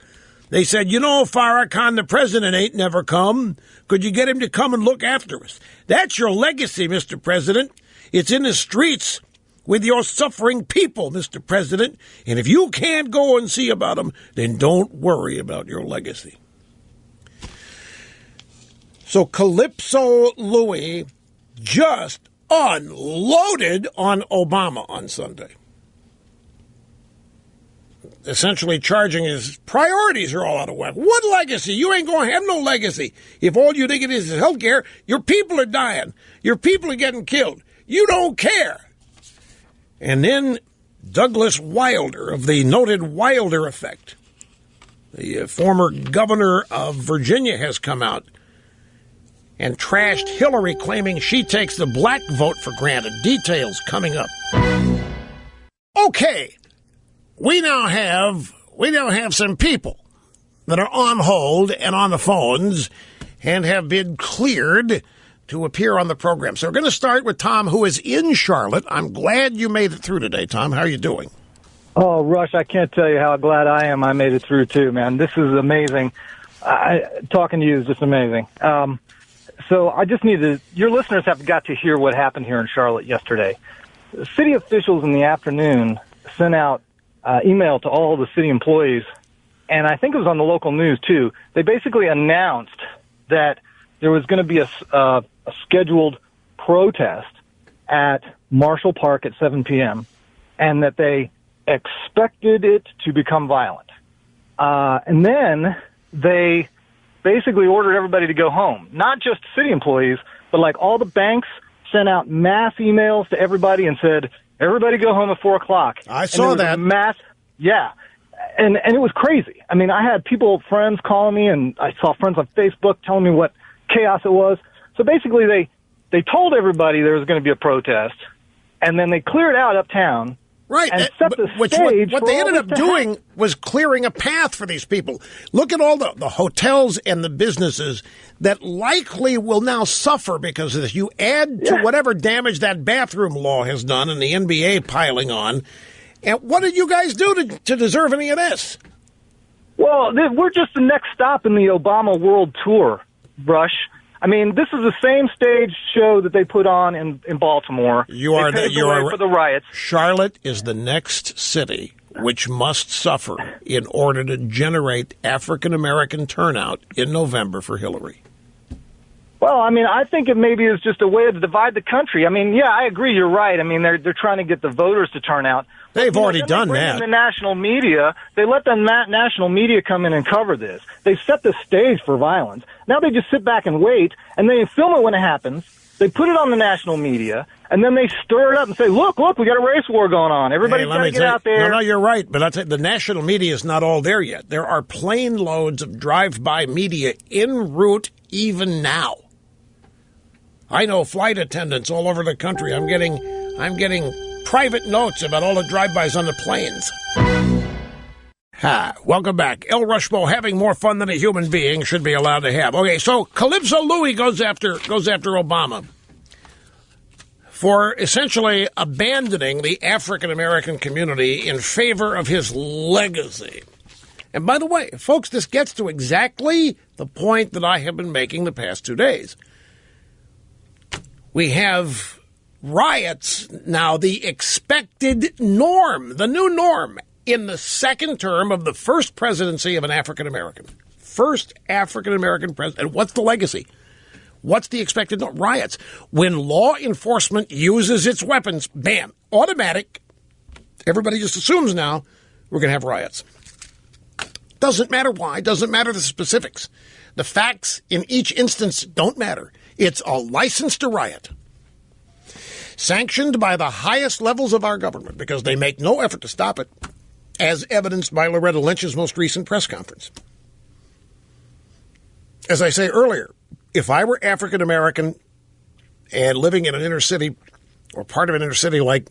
they said, you know, Farrakhan, the president ain't never come. Could you get him to come and look after us? That's your legacy, Mr. President. It's in the streets with your suffering people, Mr. President. And if you can't go and see about them, then don't worry about your legacy. So Calypso Louis just unloaded on Obama on Sunday, essentially charging his priorities are all out of whack. What legacy? You ain't going to have no legacy. If all you think it is health care, your people are dying. Your people are getting killed. You don't care. And then Douglas Wilder of the noted Wilder Effect, the former governor of Virginia, has come out and trashed Hillary, claiming she takes the black vote for granted. Details coming up. Okay, we now have some people that are on hold and on the phones and have been cleared to appear on the program. So we're going to start with Tom, who is in Charlotte. I'm glad you made it through today, Tom. How are you doing?
Oh, Rush, I can't tell you how glad I am I made it through, too, man. This is amazing. Talking to you is just amazing. So I just need to, your listeners have got to hear what happened here in Charlotte yesterday. City officials in the afternoon sent out email to all the city employees, and I think it was on the local news, too. They basically announced that there was going to be a scheduled protest at Marshall Park at 7 p.m., and that they expected it to become violent. And then they basically ordered everybody to go home. Not just city employees, but like all the banks sent out mass emails to everybody and said, everybody go home at 4 o'clock.
I saw that.
Yeah. And it was crazy. I mean, I had friends calling me, and I saw friends on Facebook telling me what chaos it was. So basically they told everybody there was going to be a protest, and then they cleared out uptown.
Right.
And set the stage.
What they ended up doing was clearing a path for these people. Look at all the hotels and the businesses that likely will now suffer because of this. You add to whatever damage that bathroom law has done and the NBA piling on. And what did you guys do to deserve any of this?
Well, we're just the next stop in the Obama World Tour, Rush. I mean, this is the same stage show that they put on in Baltimore.
You are
for the riots.
Charlotte is the next city which must suffer in order to generate African American turnout in November for Hillary.
Well, I mean, I think it maybe is just a way to divide the country. I mean, yeah, I agree. You're right. I mean, they're trying to get the voters to turn out.
They've already done that.
The national media, they let the national media come in and cover this. They set the stage for violence. Now they just sit back and wait, and they film it when it happens. They put it on the national media, and then they stir it up and say, look, we got a race war going on. Everybody's got to get out there.
No, you're right. But I'll tell you, the national media is not all there yet. There are plane loads of drive-by media en route even now. I know flight attendants all over the country. I'm getting private notes about all the drive-bys on the planes. Welcome back. El Rush Limbaugh, having more fun than a human being should be allowed to have. Okay, so Calypso Louie goes after Obama for essentially abandoning the African-American community in favor of his legacy. And by the way, folks, this gets to exactly the point that I have been making the past 2 days. We have riots now, the expected norm, the new norm in the second term of the first presidency of an African-American. First African-American president. And what's the legacy? What's the expected norm? Riots. When law enforcement uses its weapons, bam, automatic. Everybody just assumes now we're going to have riots. Doesn't matter why. Doesn't matter the specifics. The facts in each instance don't matter. It's a license to riot, sanctioned by the highest levels of our government because they make no effort to stop it, as evidenced by Loretta Lynch's most recent press conference. As I say earlier, if I were African American and living in an inner city or part of an inner city like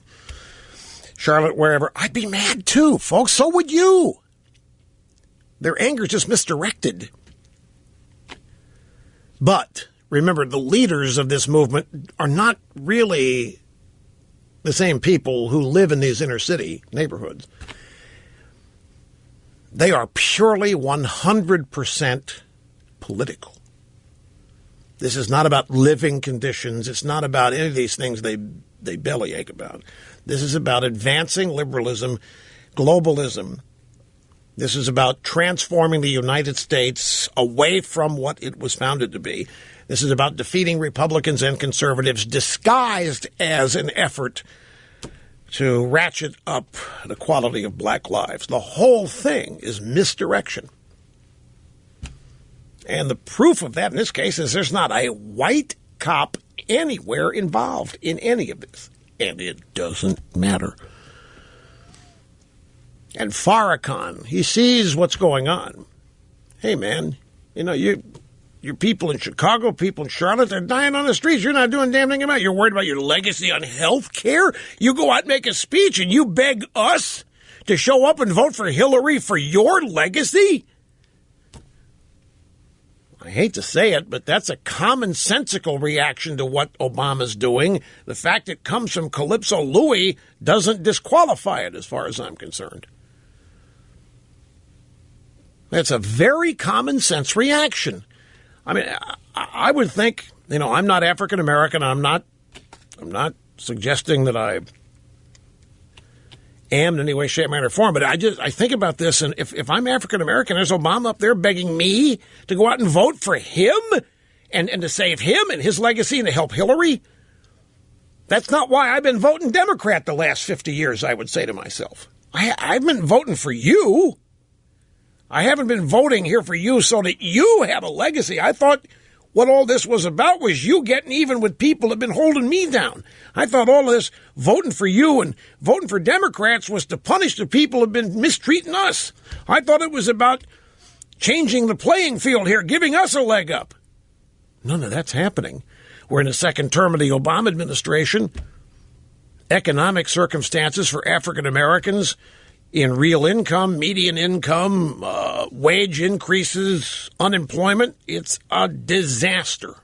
Charlotte, wherever, I'd be mad too, folks. So would you. Their anger is just misdirected. But remember, the leaders of this movement are not really the same people who live in these inner city neighborhoods. They are purely 100% political. This is not about living conditions. It's not about any of these things they bellyache about. This is about advancing liberalism, globalism. This is about transforming the United States away from what it was founded to be. This is about defeating Republicans and conservatives disguised as an effort to ratchet up the quality of black lives. The whole thing is misdirection. And the proof of that in this case is there's not a white cop anywhere involved in any of this. And it doesn't matter. And Farrakhan, he sees what's going on. Hey, man, you know, your people in Chicago, people in Charlotte, they're dying on the streets. You're not doing damn thing about it. You're worried about your legacy on health care? You go out and make a speech and you beg us to show up and vote for Hillary for your legacy? I hate to say it, but that's a commonsensical reaction to what Obama's doing. The fact it comes from Calypso Louie doesn't disqualify it as far as I'm concerned. That's a very common sense reaction. I mean, I would think, you know, I'm not African American. I'm not suggesting that I am in any way, shape, manner, or form. But I think about this, and if I'm African American, there's Obama up there begging me to go out and vote for him and to save him and his legacy and to help Hillary. That's not why I've been voting Democrat the last 50 years, I would say to myself. I've been voting for you. I haven't been voting here for you so that you have a legacy. I thought what all this was about was you getting even with people that have been holding me down. I thought all of this voting for you and voting for Democrats was to punish the people who have been mistreating us. I thought it was about changing the playing field here, giving us a leg up. None of that's happening. We're in the second term of the Obama administration. Economic circumstances for African Americans in real income, median income, wage increases, unemployment, it's a disaster.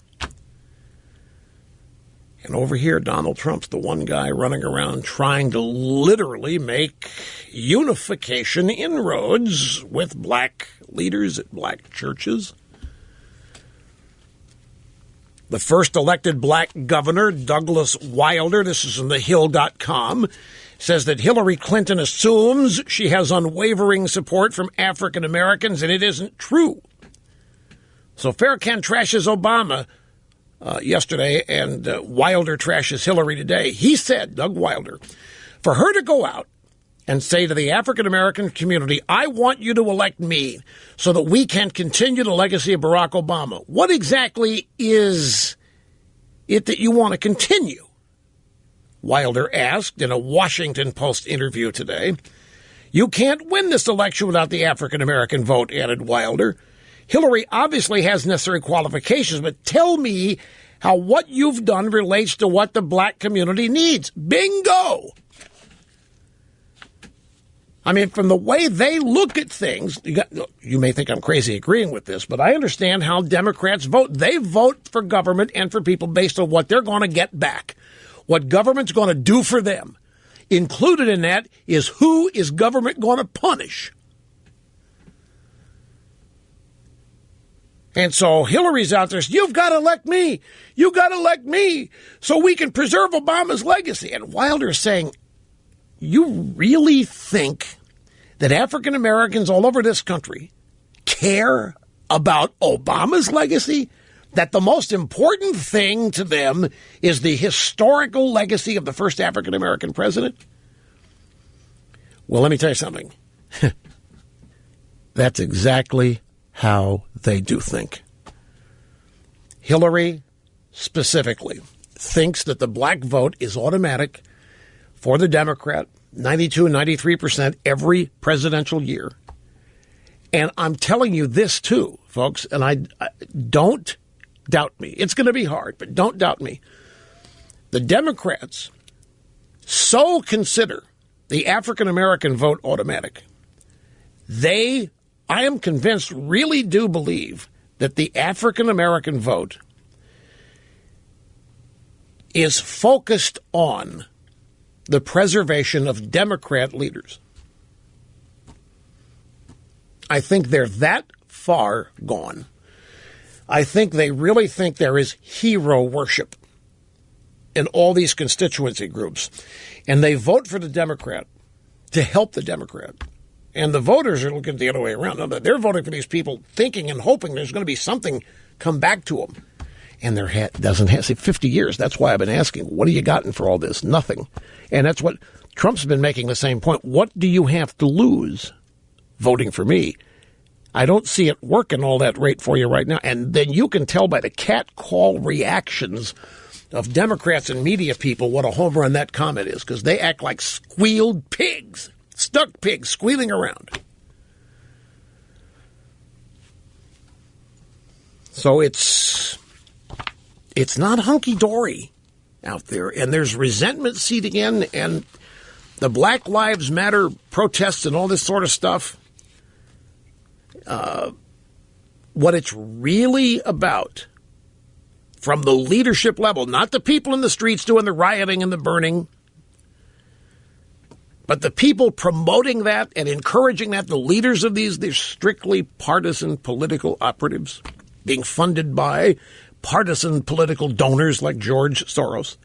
And over here, Donald Trump's the one guy running around trying to literally make unification inroads with black leaders at black churches. The first elected black governor, Douglas Wilder, this is from thehill.com, says that Hillary Clinton assumes she has unwavering support from African Americans, and it isn't true. So Farrakhan trashes Obama yesterday, and Wilder trashes Hillary today. He said, Doug Wilder, for her to go out and say to the African American community, I want you to elect me so that we can continue the legacy of Barack Obama. What exactly is it that you want to continue? Wilder asked in a Washington Post interview today. You can't win this election without the African American vote, added Wilder. Hillary obviously has necessary qualifications, but tell me how what you've done relates to what the black community needs. Bingo! I mean, from the way they look at things, you may think I'm crazy agreeing with this, but I understand how Democrats vote. They vote for government and for people based on what they're going to get back, what government's going to do for them. Included in that is who is government going to punish. And so Hillary's out there, you've got to elect me. You've got to elect me so we can preserve Obama's legacy. And Wilder's saying, you really think that African Americans all over this country care about Obama's legacy? That the most important thing to them is the historical legacy of the first African American president? Well, let me tell you something. That's exactly how they do think. Hillary specifically thinks that the black vote is automatic for the Democrat, 92 and 93% every presidential year. And I'm telling you this too, folks, and I don't doubt me. It's going to be hard, but don't doubt me. The Democrats so consider the African American vote automatic. They, I am convinced, really do believe that the African American vote is focused on the preservation of Democrat leaders. I think they're that far gone. I think they really think there is hero worship in all these constituency groups. And they vote for the Democrat to help the Democrat. And the voters are looking the other way around. No, they're voting for these people thinking and hoping there's going to be something come back to them. And there doesn't have, 50 years. That's why I've been asking, what have you gotten for all this? Nothing. And that's what Trump's been making the same point. What do you have to lose voting for me? I don't see it working all that great for you right now. And then you can tell by the catcall reactions of Democrats and media people what a home run that comment is, because they act like squealed pigs, stuck pigs squealing around. So it's not hunky-dory out there, and there's resentment seeping in, and the Black Lives Matter protests and all this sort of stuff. What it's really about, from the leadership level, not the people in the streets doing the rioting and the burning, but the people promoting that and encouraging that, the leaders of they're strictly partisan political operatives being funded by partisan political donors like George Soros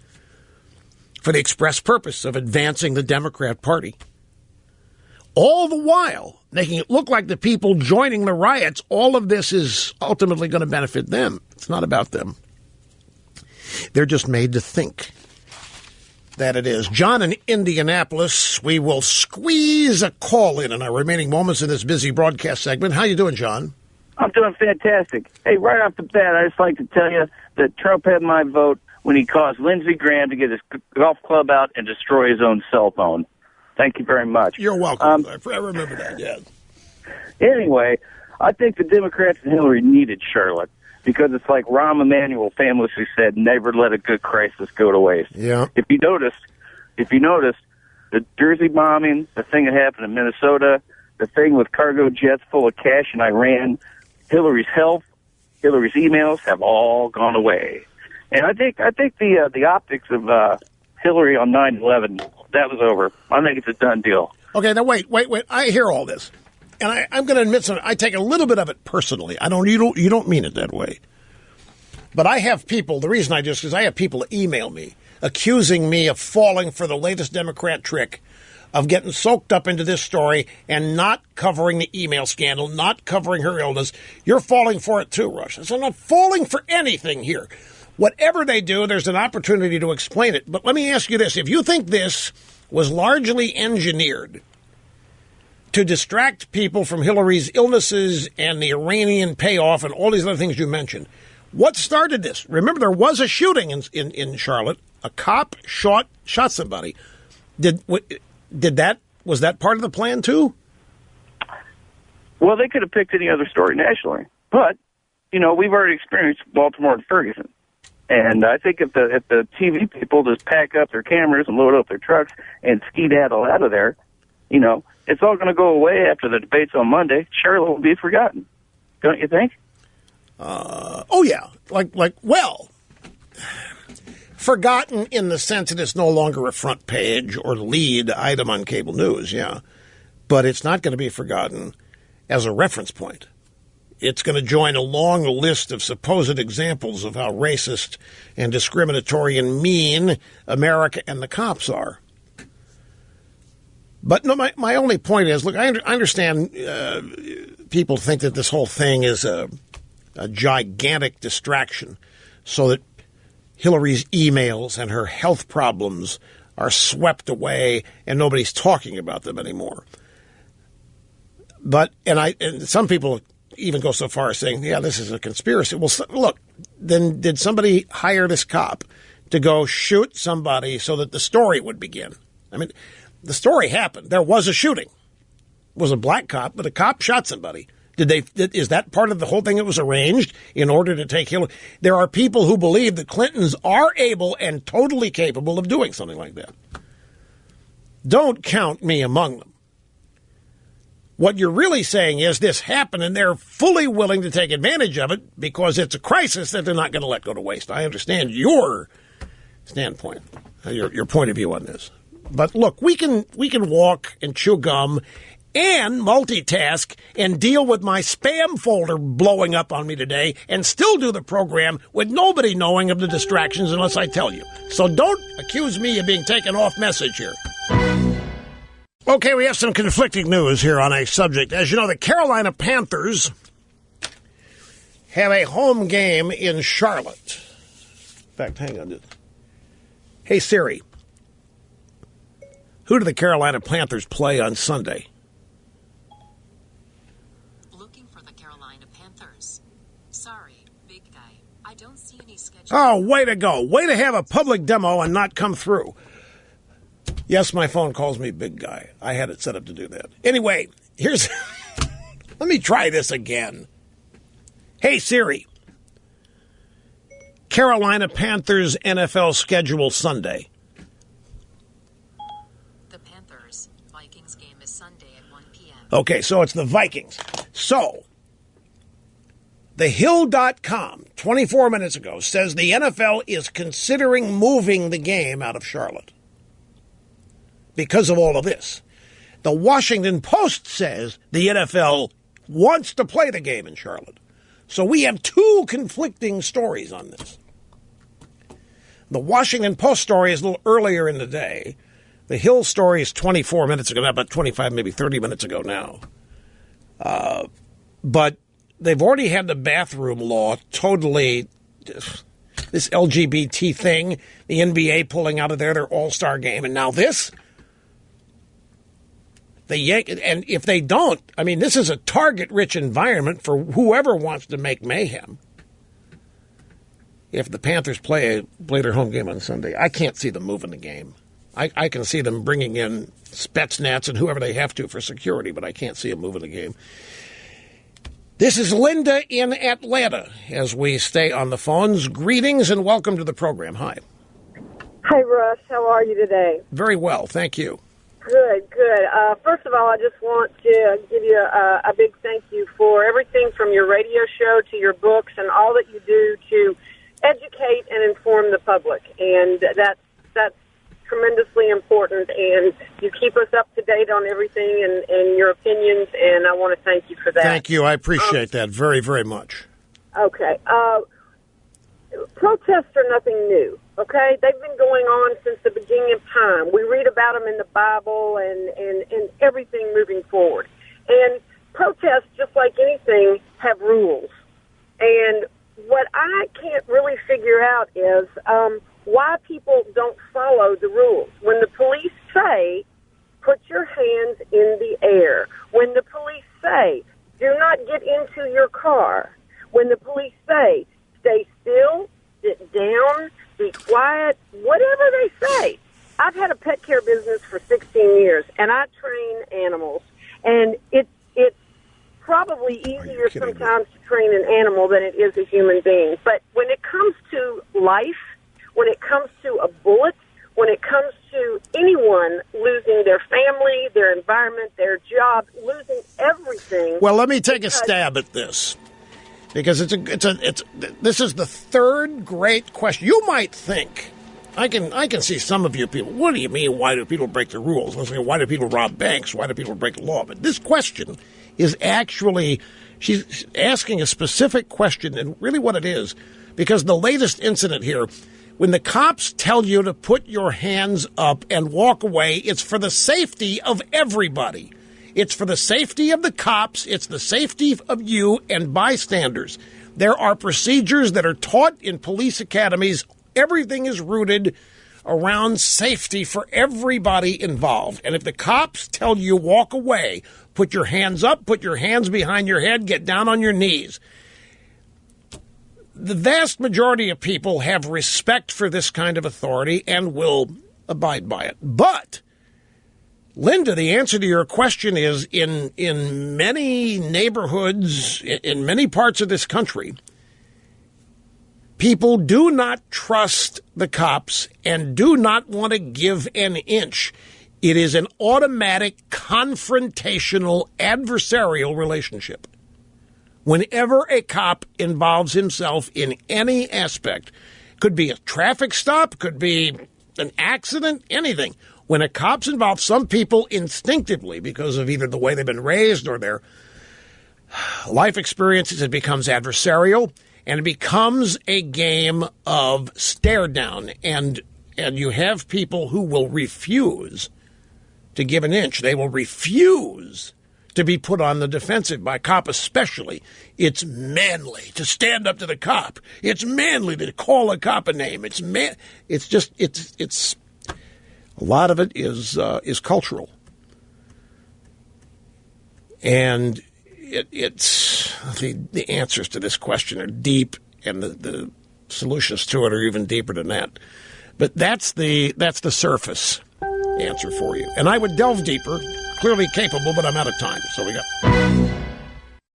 for the express purpose of advancing the Democrat Party. All the while making it look like the people joining the riots, all of this is ultimately going to benefit them. It's not about them. They're just made to think That it is. John in Indianapolis, we will squeeze a call in our remaining moments in this busy broadcast segment. How you doing, John?
I'm doing fantastic. Hey, right off the bat, I just like to tell you that Trump had my vote when he caused Lindsey Graham to get his golf club out and destroy his own cell phone. Thank you very much.
You're welcome. I remember that, yeah.
Anyway, I think the Democrats and Hillary needed Charlotte because it's like Rahm Emanuel famously said, never let a good crisis go to waste.
Yeah.
If you noticed, the Jersey bombing, the thing that happened in Minnesota, the thing with cargo jets full of cash in Iran, Hillary's health, Hillary's emails have all gone away. And I think the optics of Hillary on 9/11, that was over. I think it's a done deal.
Okay, now wait. I hear all this, and I'm going to admit something. I take a little bit of it personally. You don't mean it that way, but I have people. The reason because I have people email me accusing me of falling for the latest Democrat trick of getting soaked up into this story and not covering the email scandal, not covering her illness. You're falling for it too, Rush. So I'm not falling for anything here. Whatever they do, there's an opportunity to explain it. But let me ask you this. If you think this was largely engineered to distract people from Hillary's illnesses and the Iranian payoff and all these other things you mentioned, what started this? Remember, there was a shooting in Charlotte. A cop shot somebody. Was that part of the plan too?
Well, they could have picked any other story nationally. But, we've already experienced Baltimore and Ferguson. And I think if the TV people just pack up their cameras and load up their trucks and skedaddle out of there, it's all going to go away after the debates on Monday. Charlotte will be forgotten. Don't you think?
Oh, yeah. Well, forgotten in the sense that it's no longer a front page or lead item on cable news, yeah. But it's not going to be forgotten as a reference point. It's going to join a long list of supposed examples of how racist and discriminatory and mean America and the cops are. But no, my only point is, look, I understand people think that this whole thing is a gigantic distraction so that Hillary's emails and her health problems are swept away and nobody's talking about them anymore. But and some people even go so far as saying, yeah, this is a conspiracy. Well, look, then did somebody hire this cop to go shoot somebody so that the story would begin? I mean, the story happened. There was a shooting. It was a black cop, but a cop shot somebody. Is that part of the whole thing that was arranged in order to take Hillary? There are people who believe that Clintons are able and totally capable of doing something like that. Don't count me among them. What you're really saying is this happened and they're fully willing to take advantage of it because it's a crisis that they're not going to let go to waste. I understand your standpoint, your point of view on this. But look, we can walk and chew gum and multitask and deal with my spam folder blowing up on me today and still do the program with nobody knowing of the distractions unless I tell you. So don't accuse me of being taken off message here. Okay, we have some conflicting news here on a subject. As you know, the Carolina Panthers have a home game in Charlotte. In fact, hang on. Hey, Siri, who do the Carolina Panthers play on Sunday?
Looking for the Carolina Panthers. Sorry, big guy. I don't see any schedule.
Oh, way to go. Way to have a public demo and not come through. Yes, my phone calls me big guy. I had it set up to do that. Anyway, here's... Let me try this again. Hey, Siri. Carolina Panthers NFL schedule Sunday.
The Panthers-Vikings game is Sunday at 1 p.m.
Okay, so it's the Vikings. So, TheHill.com, 24 minutes ago, says the NFL is considering moving the game out of Charlotte because of all of this. The Washington Post says the NFL wants to play the game in Charlotte. So we have two conflicting stories on this. The Washington Post story is a little earlier in the day. The Hill story is 24 minutes ago, about 25, maybe 30 minutes ago now. But they've already had the bathroom law totally this LGBT thing, the NBA pulling out of their all-star game, and now this. And if they don't, I mean, this is a target-rich environment for whoever wants to make mayhem. If the Panthers play their home game on Sunday, I can't see them moving the game. I can see them bringing in Spetsnaz and whoever they have to for security, but I can't see them moving the game. This is Linda in Atlanta as we stay on the phones. Greetings and welcome to the program. Hi.
Hi, Rush. How are you today?
Very well, thank you.
Good, good. First of all, I just want to give you a big thank you for everything from your radio show to your books and all that you do to educate and inform the public. And that's tremendously important, and you keep us up to date on everything and your opinions, and I want to thank you for that.
Thank you. I appreciate that very, very much.
Okay. Protests are nothing new, okay? They've been going on since the beginning of time. We read about them in the Bible and everything moving forward. And protests, just like anything, have rules. And what I can't really figure out is why people don't follow the rules. When the police say, put your hands in the air. When the police say, do not get into your car. When the police say, stay still, sit down, be quiet, whatever they say. I've had a pet care business for 16 years, and I train animals. And it's probably easier sometimes to train an animal than it is a human being. But when it comes to life, when it comes to a bullet, when it comes to anyone losing their family, their environment, their job, losing everything.
Well, let me take a stab at this, because this is the third great question. You might think, I can see some of you people, what do you mean, why do people break the rules? Let's say, why do people rob banks? Why do people break the law? But this question is actually, she's asking a specific question, and really what it is, because the latest incident here, when the cops tell you to put your hands up and walk away, it's for the safety of everybody. It's for the safety of the cops. It's the safety of you and bystanders. There are procedures that are taught in police academies. Everything is rooted around safety for everybody involved. And if the cops tell you walk away, put your hands up, put your hands behind your head, get down on your knees. The vast majority of people have respect for this kind of authority and will abide by it. But, Linda, the answer to your question is in many neighborhoods, in many parts of this country, people do not trust the cops and do not want to give an inch. It is an automatic, confrontational, adversarial relationship. Whenever a cop involves himself in any aspect, could be a traffic stop, could be an accident, anything. When a cop's involved, some people instinctively, because of either the way they've been raised or their life experiences, it becomes adversarial, and it becomes a game of stare down. And you have people who will refuse to give an inch. They will refuse to be put on the defensive by a cop especially. It's manly to stand up to the cop. It's manly to call a cop a name. It's a lot of it is cultural. And it's the answers to this question are deep, and the solutions to it are even deeper than that. But that's the surface answer for you. And I would delve deeper. Clearly capable, but I'm out of time. So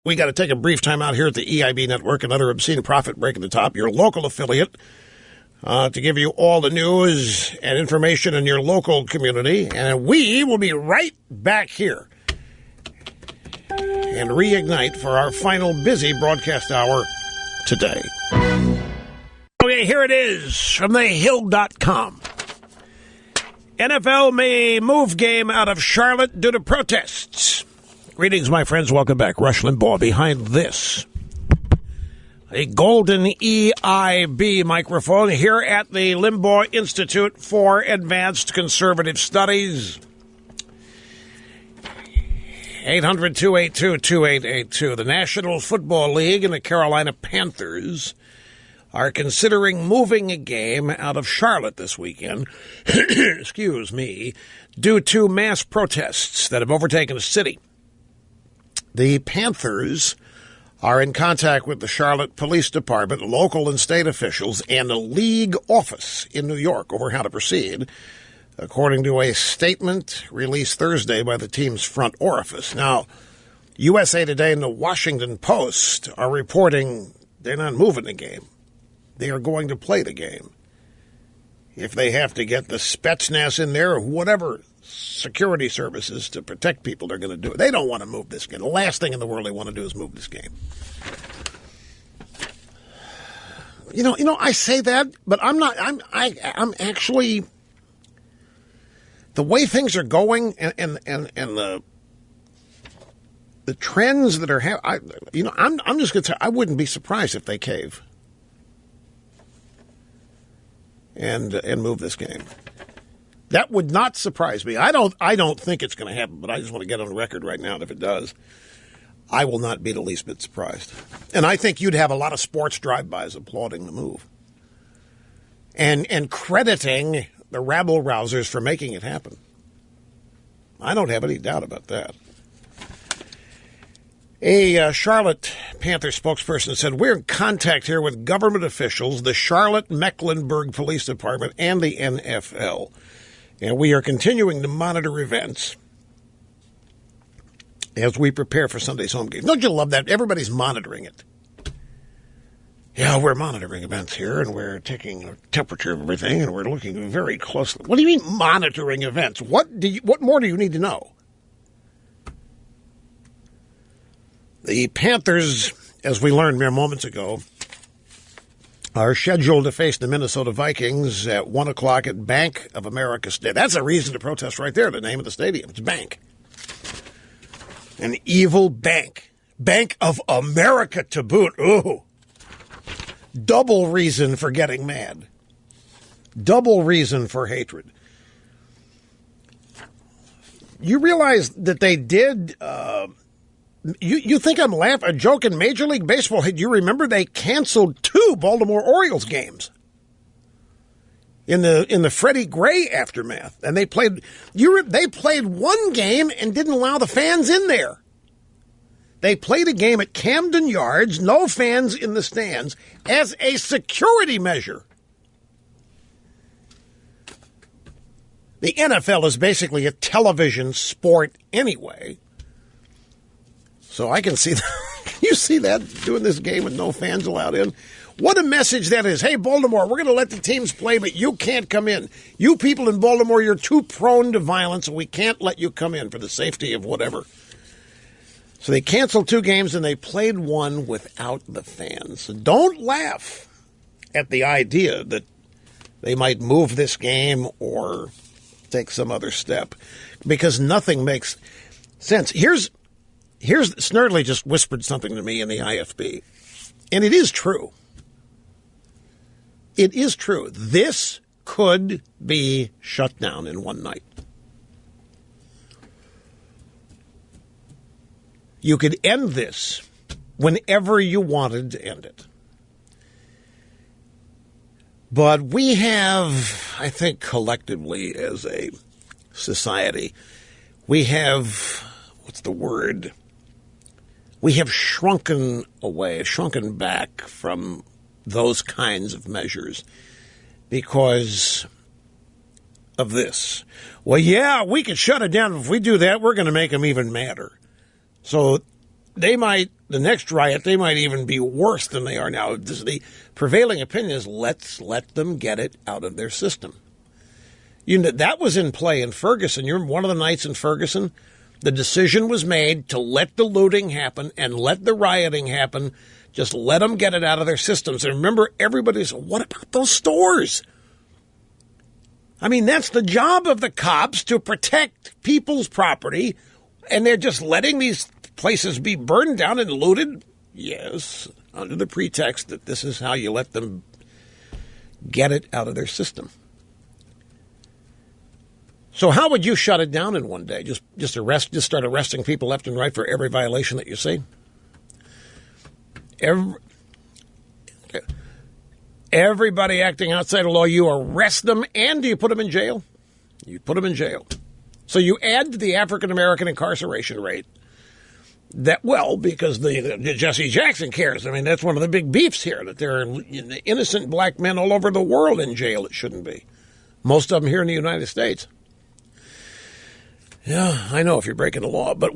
we got to take a brief time out here at the EIB Network, another obscene profit break at the top, your local affiliate, to give you all the news and information in your local community. And we will be right back here and reignite for our final busy broadcast hour today. Okay, here it is from thehill.com. NFL may move game out of Charlotte due to protests. Greetings, my friends. Welcome back. Rush Limbaugh behind this. A golden EIB microphone here at the Limbaugh Institute for Advanced Conservative Studies. 800-282-2882. The National Football League and the Carolina Panthers are considering moving a game out of Charlotte this weekend, excuse me, due to mass protests that have overtaken the city. The Panthers are in contact with the Charlotte Police Department, local and state officials, and a league office in New York over how to proceed, according to a statement released Thursday by the team's front office. Now, USA Today and the Washington Post are reporting they're not moving the game. They are going to play the game. If they have to get the Spetsnaz in there or whatever security services to protect people, they're going to do it. They don't want to move this game. The last thing in the world they want to do is move this game. You know, I say that, but I'm not. I'm actually, the way things are going and the trends that are I'm just going to say I wouldn't be surprised if they cave and move this game. That would not surprise me. I don't think it's going to happen, but I just want to get on the record right now that if it does, I will not be the least bit surprised. And I think you'd have a lot of sports drive-bys applauding the move and crediting the rabble-rousers for making it happen. I don't have any doubt about that. A Charlotte Panthers spokesperson said, we're in contact here with government officials, the Charlotte Mecklenburg Police Department, and the NFL. And we are continuing to monitor events as we prepare for Sunday's home game. Don't you love that? Everybody's monitoring it. Yeah, we're monitoring events here, and we're taking a temperature of everything, and we're looking very closely. What do you mean monitoring events? What more do you need to know? The Panthers, as we learned mere moments ago, are scheduled to face the Minnesota Vikings at 1 o'clock at Bank of America Stadium. That's a reason to protest right there, the name of the stadium. It's Bank. An evil bank. Bank of America to boot. Ooh. Double reason for getting mad. Double reason for hatred. You realize that they did... You think I'm laughing? A joke in Major League Baseball. Do you remember they canceled 2 Baltimore Orioles games in the Freddie Gray aftermath, and they played 1 game and didn't allow the fans in there. They played a game at Camden Yards, no fans in the stands, as a security measure. The NFL is basically a television sport anyway. So I can see that. You see that, doing this game with no fans allowed in? What a message that is. Hey, Baltimore, we're going to let the teams play, but you can't come in. You people in Baltimore, you're too prone to violence, and we can't let you come in for the safety of whatever. So they canceled 2 games, and they played 1 without the fans. So don't laugh at the idea that they might move this game or take some other step, because nothing makes sense. Here's Snerdley just whispered something to me in the IFB, and it is true. It is true. This could be shut down in one night. You could end this whenever you wanted to end it. But we have, I think collectively as a society, we have, what's the word? We have shrunken back from those kinds of measures because of this. Well, yeah, we could shut it down. If we do that, we're going to make them even madder. So the next riot, they might even be worse than they are now. The prevailing opinion is let's let them get it out of their system. That was in play in Ferguson. You remember one of the nights in Ferguson? The decision was made to let the looting happen and let the rioting happen. Just let them get it out of their systems. And remember, everybody's, what about those stores? I mean, that's the job of the cops, to protect people's property, and they're just letting these places be burned down and looted? Yes, under the pretext that this is how you let them get it out of their system. So how would you shut it down in one day? Just start arresting people left and right for every violation that you see? Everybody acting outside of law, you arrest them and you put them in jail. You put them in jail. So you add to the African-American incarceration rate. Because the Jesse Jackson cares. I mean, that's one of the big beefs here, that there are innocent black men all over the world in jail. It shouldn't be. Most of them here in the United States. Yeah, I know if you're breaking the law, but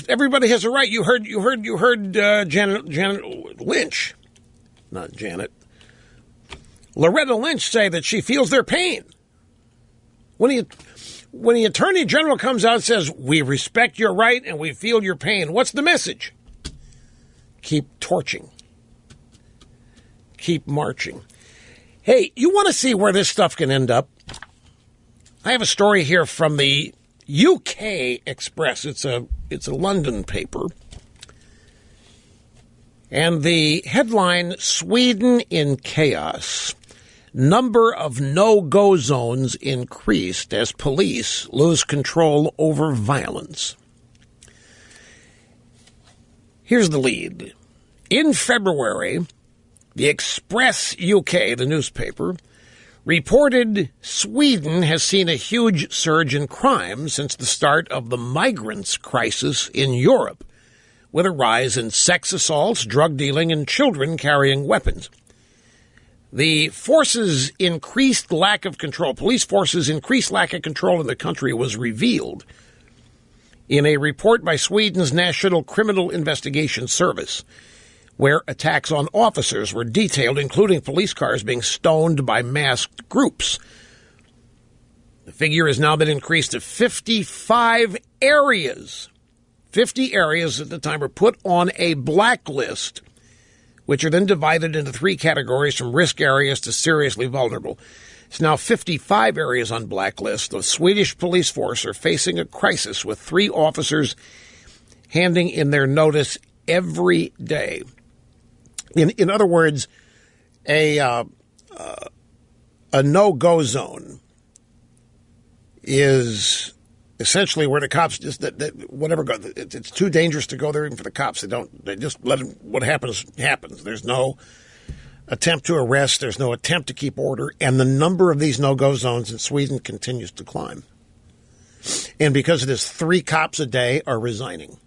everybody has a right. You heard Janet Lynch, not Janet, Loretta Lynch say that she feels their pain. When the Attorney General comes out and says, we respect your right and we feel your pain, what's the message? Keep torching. Keep marching. Hey, you want to see where this stuff can end up? I have a story here from the UK Express. It's a London paper. And the headline, Sweden in chaos. Number of no-go zones increased as police lose control over violence. Here's the lead. In February, the Express UK, the newspaper, reported Sweden has seen a huge surge in crime since the start of the migrants crisis in Europe, with a rise in sex assaults, drug dealing, and children carrying weapons. The forces' increased lack of control, police forces' increased lack of control in the country was revealed in a report by Sweden's National Criminal Investigation Service, where attacks on officers were detailed, including police cars being stoned by masked groups. The figure has now been increased to 55 areas. 50 areas at the time were put on a blacklist, which are then divided into three categories from risk areas to seriously vulnerable. It's now 55 areas on blacklist. The Swedish police force are facing a crisis with 3 officers handing in their notice every day. In other words, a no-go zone is essentially where the cops just it's too dangerous to go there even for the cops. They just let them, what happens. There's no attempt to arrest. There's no attempt to keep order. And the number of these no-go zones in Sweden continues to climb. And because of this, 3 cops a day are resigning.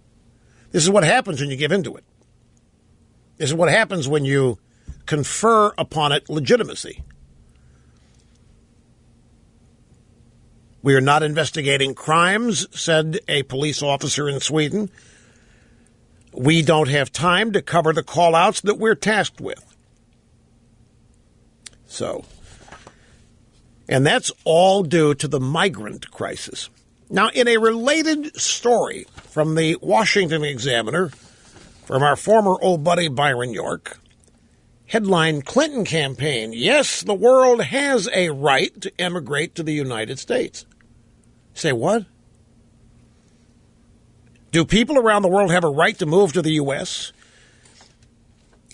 This is what happens when you give into it. This is what happens when you confer upon it legitimacy. We are not investigating crimes, said a police officer in Sweden. We don't have time to cover the call-outs that we're tasked with. So, and that's all due to the migrant crisis. Now, in a related story from the Washington Examiner, from our former old buddy Byron York, headline, Clinton campaign, yes, the world has a right to emigrate to the United States. Say what? Do people around the world have a right to move to the U.S.?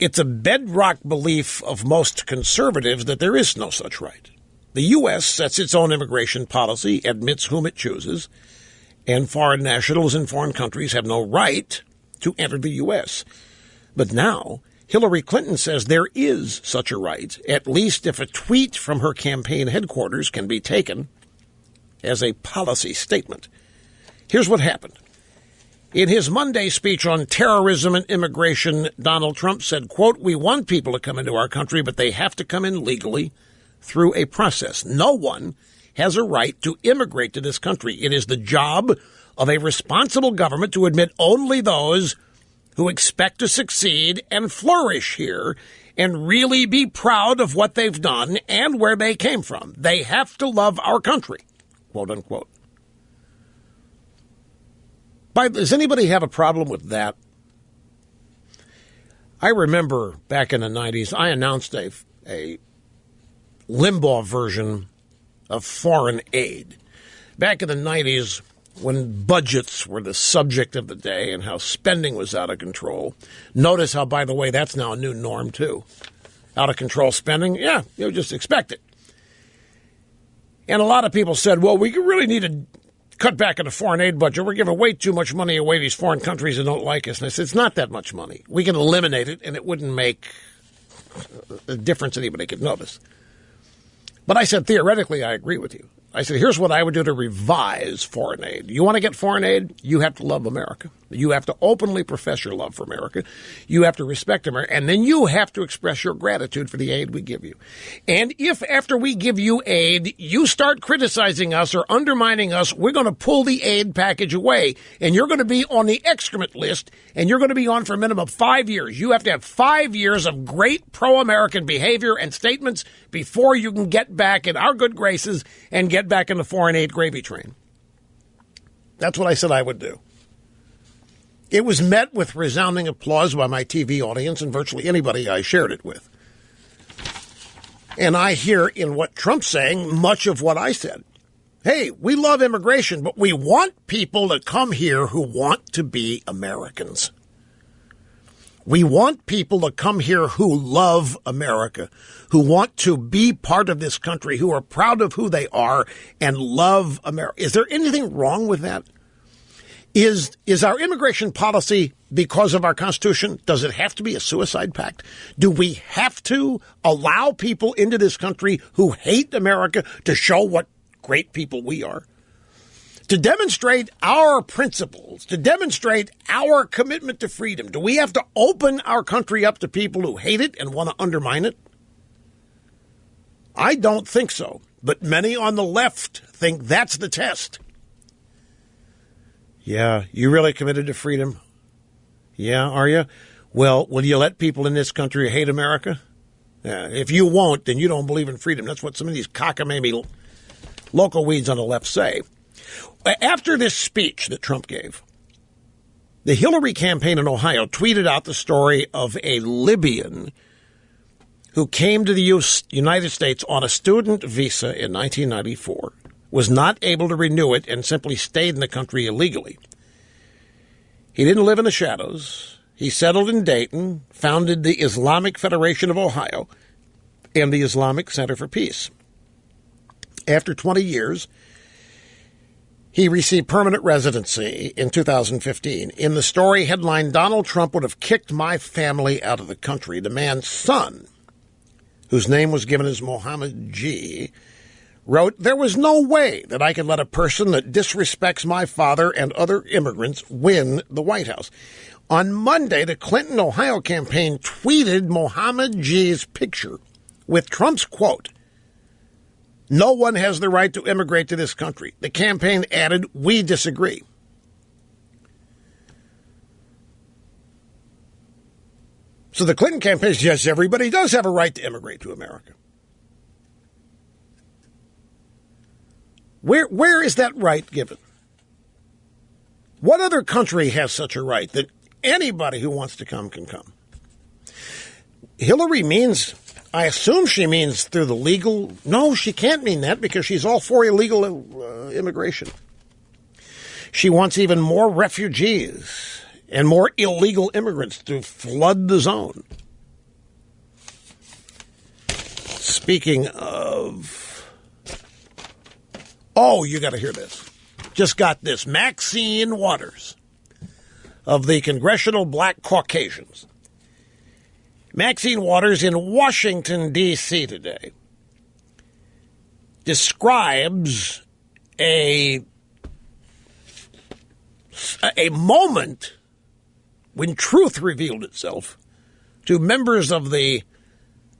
It's a bedrock belief of most conservatives that there is no such right. The U.S. sets its own immigration policy, admits whom it chooses, and foreign nationals in foreign countries have no right to enter the U.S. But now, Hillary Clinton says there is such a right, at least if a tweet from her campaign headquarters can be taken as a policy statement. Here's what happened. In his Monday speech on terrorism and immigration, Donald Trump said, quote, we want people to come into our country, but they have to come in legally through a process. No one has a right to immigrate to this country. It is the job of a responsible government to admit only those who expect to succeed and flourish here and really be proud of what they've done and where they came from. They have to love our country, quote unquote. Does anybody have a problem with that? I remember back in the 90s, I announced a Limbaugh version of foreign aid. Back in the 90s, when budgets were the subject of the day and how spending was out of control. Notice how, by the way, that's now a new norm, too. Out of control spending? Yeah, you just expect it. And a lot of people said, well, we really need to cut back on the foreign aid budget. We're giving way too much money away to these foreign countries that don't like us. And I said, it's not that much money. We can eliminate it, and it wouldn't make a difference anybody could notice. But I said, theoretically, I agree with you. I said, here's what I would do to revise foreign aid. You want to get foreign aid? You have to love America. You have to openly profess your love for America. You have to respect America. And then you have to express your gratitude for the aid we give you. And if after we give you aid, you start criticizing us or undermining us, we're going to pull the aid package away. And you're going to be on the excrement list, and you're going to be on for a minimum of 5 years. You have to have 5 years of great pro-American behavior and statements before you can get back in our good graces and get back in the foreign aid gravy train. That's what I said I would do. It was met with resounding applause by my TV audience and virtually anybody I shared it with. And I hear in what Trump's saying much of what I said. Hey, we love immigration, but we want people to come here who want to be Americans. We want people to come here who love America, who want to be part of this country, who are proud of who they are and love America. Is there anything wrong with that? Is our immigration policy because of our Constitution? Does it have to be a suicide pact? Do we have to allow people into this country who hate America to show what great people we are? To demonstrate our principles, to demonstrate our commitment to freedom, do we have to open our country up to people who hate it and want to undermine it? I don't think so, but many on the left think that's the test. Yeah, you really committed to freedom? Yeah, are you? Well, will you let people in this country hate America? Yeah, if you won't, then you don't believe in freedom. That's what some of these cockamamie local weeds on the left say. After this speech that Trump gave, the Hillary campaign in Ohio tweeted out the story of a Libyan who came to the United States on a student visa in 1994, was not able to renew it, and simply stayed in the country illegally. He didn't live in the shadows. He settled in Dayton, founded the Islamic Federation of Ohio and the Islamic Center for Peace. After 20 years, he received permanent residency in 2015. In the story headline, Donald Trump would have kicked my family out of the country. The man's son, whose name was given as Mohammed G., wrote, there was no way that I could let a person that disrespects my father and other immigrants win the White House. On Monday, the Clinton, Ohio campaign tweeted Mohammed G's picture with Trump's quote, no one has the right to immigrate to this country. The campaign added, we disagree. So the Clinton campaign says, yes, everybody does have a right to immigrate to America. Where is that right given? What other country has such a right that anybody who wants to come can come? Hillary means, I assume she means through the legal. No, she can't mean that because she's all for illegal immigration. She wants even more refugees and more illegal immigrants to flood the zone. Speaking of... Oh, you got to hear this. Just got this. Maxine Waters of the Congressional Black Caucasians. Maxine Waters in Washington, D.C. today describes a moment when truth revealed itself to members of the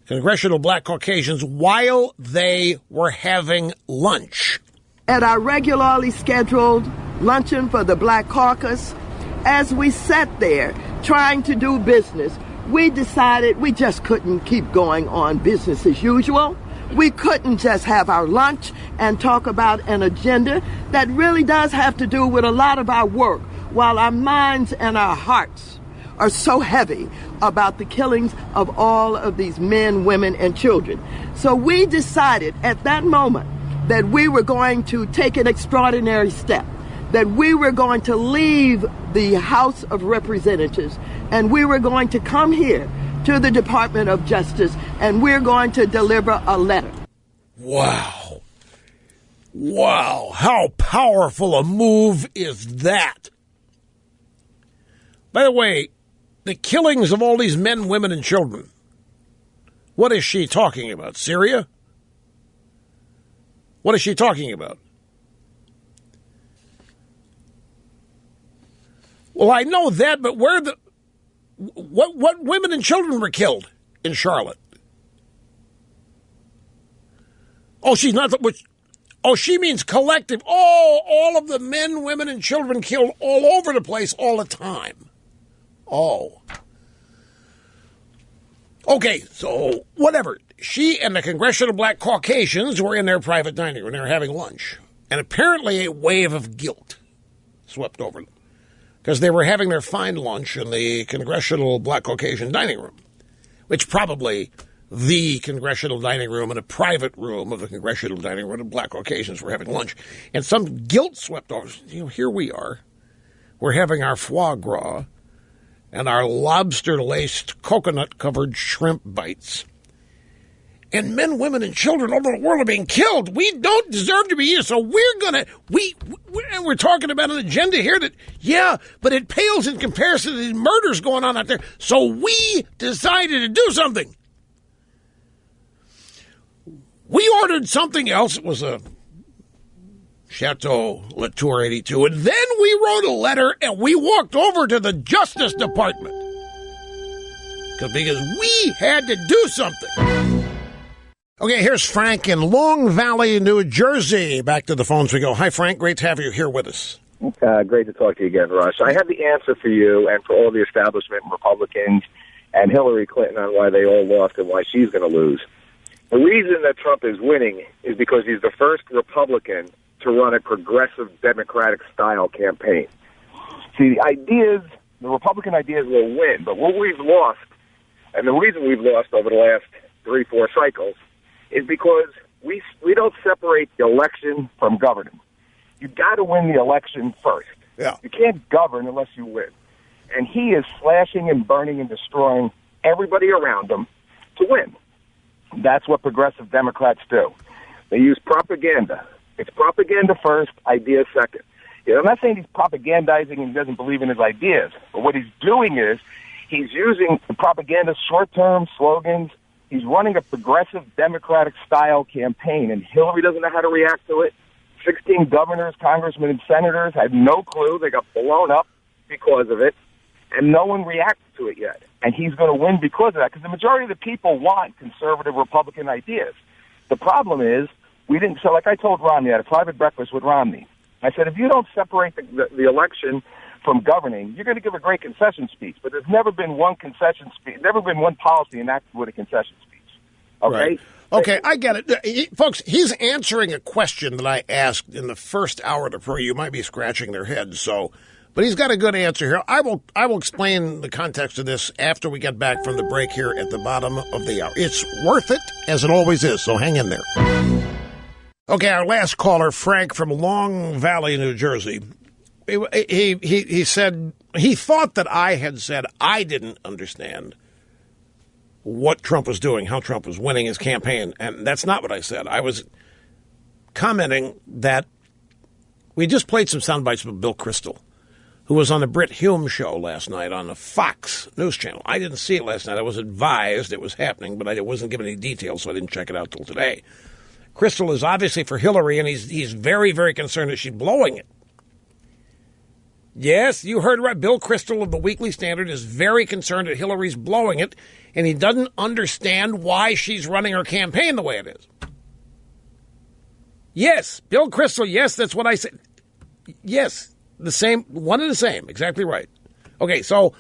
Congressional Black Caucasians while they were having lunch.
At our regularly scheduled luncheon for the Black Caucus, as we sat there trying to do business, we decided we just couldn't keep going on business as usual. We couldn't just have our lunch and talk about an agenda that really does have to do with a lot of our work, while our minds and our hearts are so heavy about the killings of all of these men, women, and children. So we decided at that moment that we were going to take an extraordinary step, that we were going to leave the House of Representatives and we were going to come here to the Department of Justice and we're going to deliver a letter.
Wow. Wow. How powerful a move is that? By the way, the killings of all these men, women, and children What is she talking about? Syria? What is she talking about? Well, I know that, but what women and children were killed in Charlotte? Oh, she's not she means collective. Oh, all of the men, women, and children killed all over the place all the time. Oh. Okay, so whatever. She and the Congressional Black Caucasians were in their private dining room. They were having lunch. And apparently a wave of guilt swept over them, because they were having their fine lunch in the Congressional Black Caucasian dining room, which probably the Congressional dining room and a private room of the Congressional dining room, the Black Caucasians were having lunch. And some guilt swept over. Here we are. We're having our foie gras and our lobster-laced, coconut-covered shrimp bites. And men, women, and children all over the world are being killed. We don't deserve to be here, so we're talking about an agenda here that, yeah, but it pales in comparison to these murders going on out there. So we decided to do something. We ordered something else. It was a Chateau Latour 82. And then we wrote a letter and we walked over to the Justice Department. Because we had to do something. Okay, here's Frank in Long Valley, New Jersey. Back to the phones we go. Hi, Frank. Great to have you here with us.
Great to talk to you again, Rush. I have the answer for you and for all the establishment Republicans and Hillary Clinton on why they all lost and why she's going to lose. The reason that Trump is winning is because he's the first Republican to run a progressive Democratic-style campaign. See, the Republican ideas will win, but what we've lost, and the reason we've lost over the last 3-4 cycles, is because we don't separate the election from governing. You've got to win the election first.
Yeah.
You can't govern unless you win. And he is slashing and burning and destroying everybody around him to win. That's what progressive Democrats do. They use propaganda. It's propaganda first, ideas second. I'm not saying he's propagandizing and he doesn't believe in his ideas, but what he's doing is he's using the propaganda short-term slogans. He's running a progressive Democratic-style campaign, and Hillary doesn't know how to react to it. 16 governors, congressmen, and senators had no clue. They got blown up because of it, and no one reacted to it yet. And he's going to win because of that, because the majority of the people want conservative Republican ideas. The problem is, so like I told Romney, I had a private breakfast with Romney. I said, if you don't separate the election from governing, you're going to give a great concession speech, but there's never been one concession speech, never been one policy enacted with a concession speech. Okay?
Right. Okay, I get it. Folks, he's answering a question that I asked in the first hour of the program. You might be scratching their heads, but he's got a good answer here. I will explain the context of this after we get back from the break here at the bottom of the hour. It's worth it, as it always is, so hang in there. Okay, our last caller, Frank from Long Valley, New Jersey. He said he thought that I had said I didn't understand what Trump was doing, how Trump was winning his campaign, and that's not what I said. I was commenting that we just played some sound bites from Bill Kristol, who was on the Brit Hume show last night on the Fox News Channel. I didn't see it last night. I was advised it was happening, but I wasn't given any details, so I didn't check it out till today. Kristol is obviously for Hillary, and he's very, very concerned that she's blowing it. Yes, you heard right. Bill Kristol of the Weekly Standard is very concerned that Hillary's blowing it, and he doesn't understand why she's running her campaign the way it is. Yes, Bill Kristol, yes, that's what I said. Yes, the same, one and the same, exactly right. Okay, so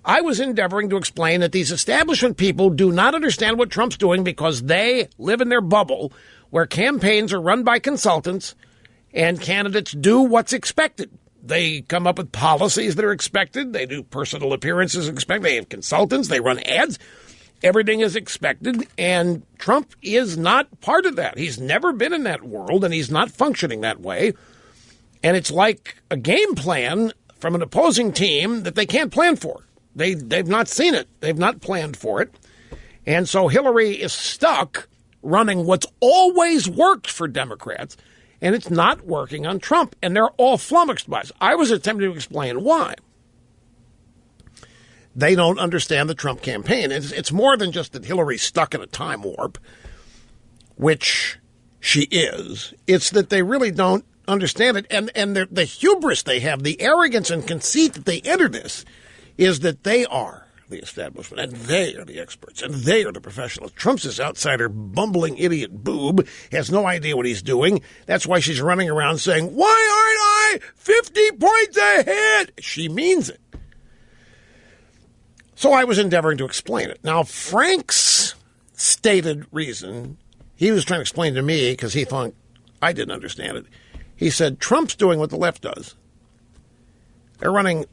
I was endeavoring to explain that these establishment people do not understand what Trump's doing because they live in their bubble where campaigns are run by consultants and candidates do what's expected. They come up with policies that are expected. They do personal appearances expected. They have consultants. They run ads. Everything is expected, and Trump is not part of that. He's never been in that world, and he's not functioning that way. And it's like a game plan from an opposing team that they can't plan for. They've not seen it. They've not planned for it. And so Hillary is stuck running what's always worked for Democrats, and it's not working on Trump. And they're all flummoxed by it. I was attempting to explain why. they don't understand the Trump campaign. It's more than just that Hillary's stuck in a time warp, which she is. It's that they really don't understand it. And the hubris they have, the arrogance and conceit that they enter this, is that they are the establishment, and they are the experts, and they are the professionals. Trump's this outsider, bumbling idiot boob, has no idea what he's doing. That's why she's running around saying, why aren't I 50 points ahead? She means it. So I was endeavoring to explain it. Now, Frank's stated reason, he was trying to explain to me because he thought I didn't understand it. He said, Trump's doing what the left does. They're running.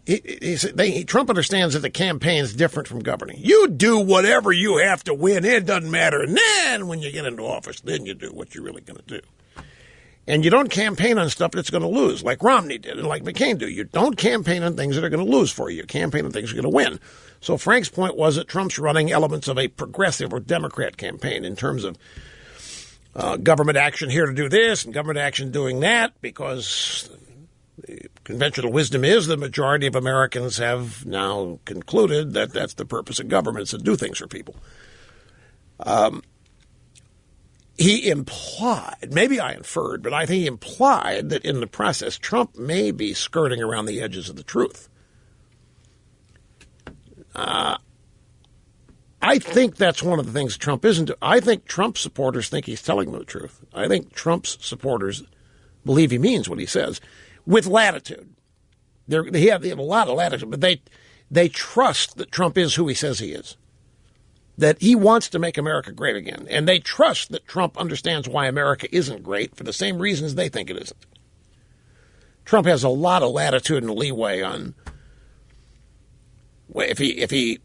Trump understands that the campaign's different from governing. You do whatever you have to win. It doesn't matter. And then when you get into office, then you do what you're really going to do. And you don't campaign on stuff that's going to lose, like Romney did and like McCain do. You don't campaign on things that are going to lose for you. You campaign on things that are going to win. So Frank's point was that Trump's running elements of a progressive or Democrat campaign in terms of government action here to do this and government action doing that, because the conventional wisdom is the majority of Americans have now concluded that that's the purpose of government, is to do things for people. He implied, maybe I inferred, but I think he implied that in the process, Trump may be skirting around the edges of the truth. I think that's one of the things Trump isn't doing. I think Trump supporters think he's telling them the truth. I think Trump's supporters believe he means what he says, with latitude. They have a lot of latitude, but they trust that Trump is who he says he is, that he wants to make America great again, and they trust that Trump understands why America isn't great for the same reasons they think it isn't. Trump has a lot of latitude and leeway on if he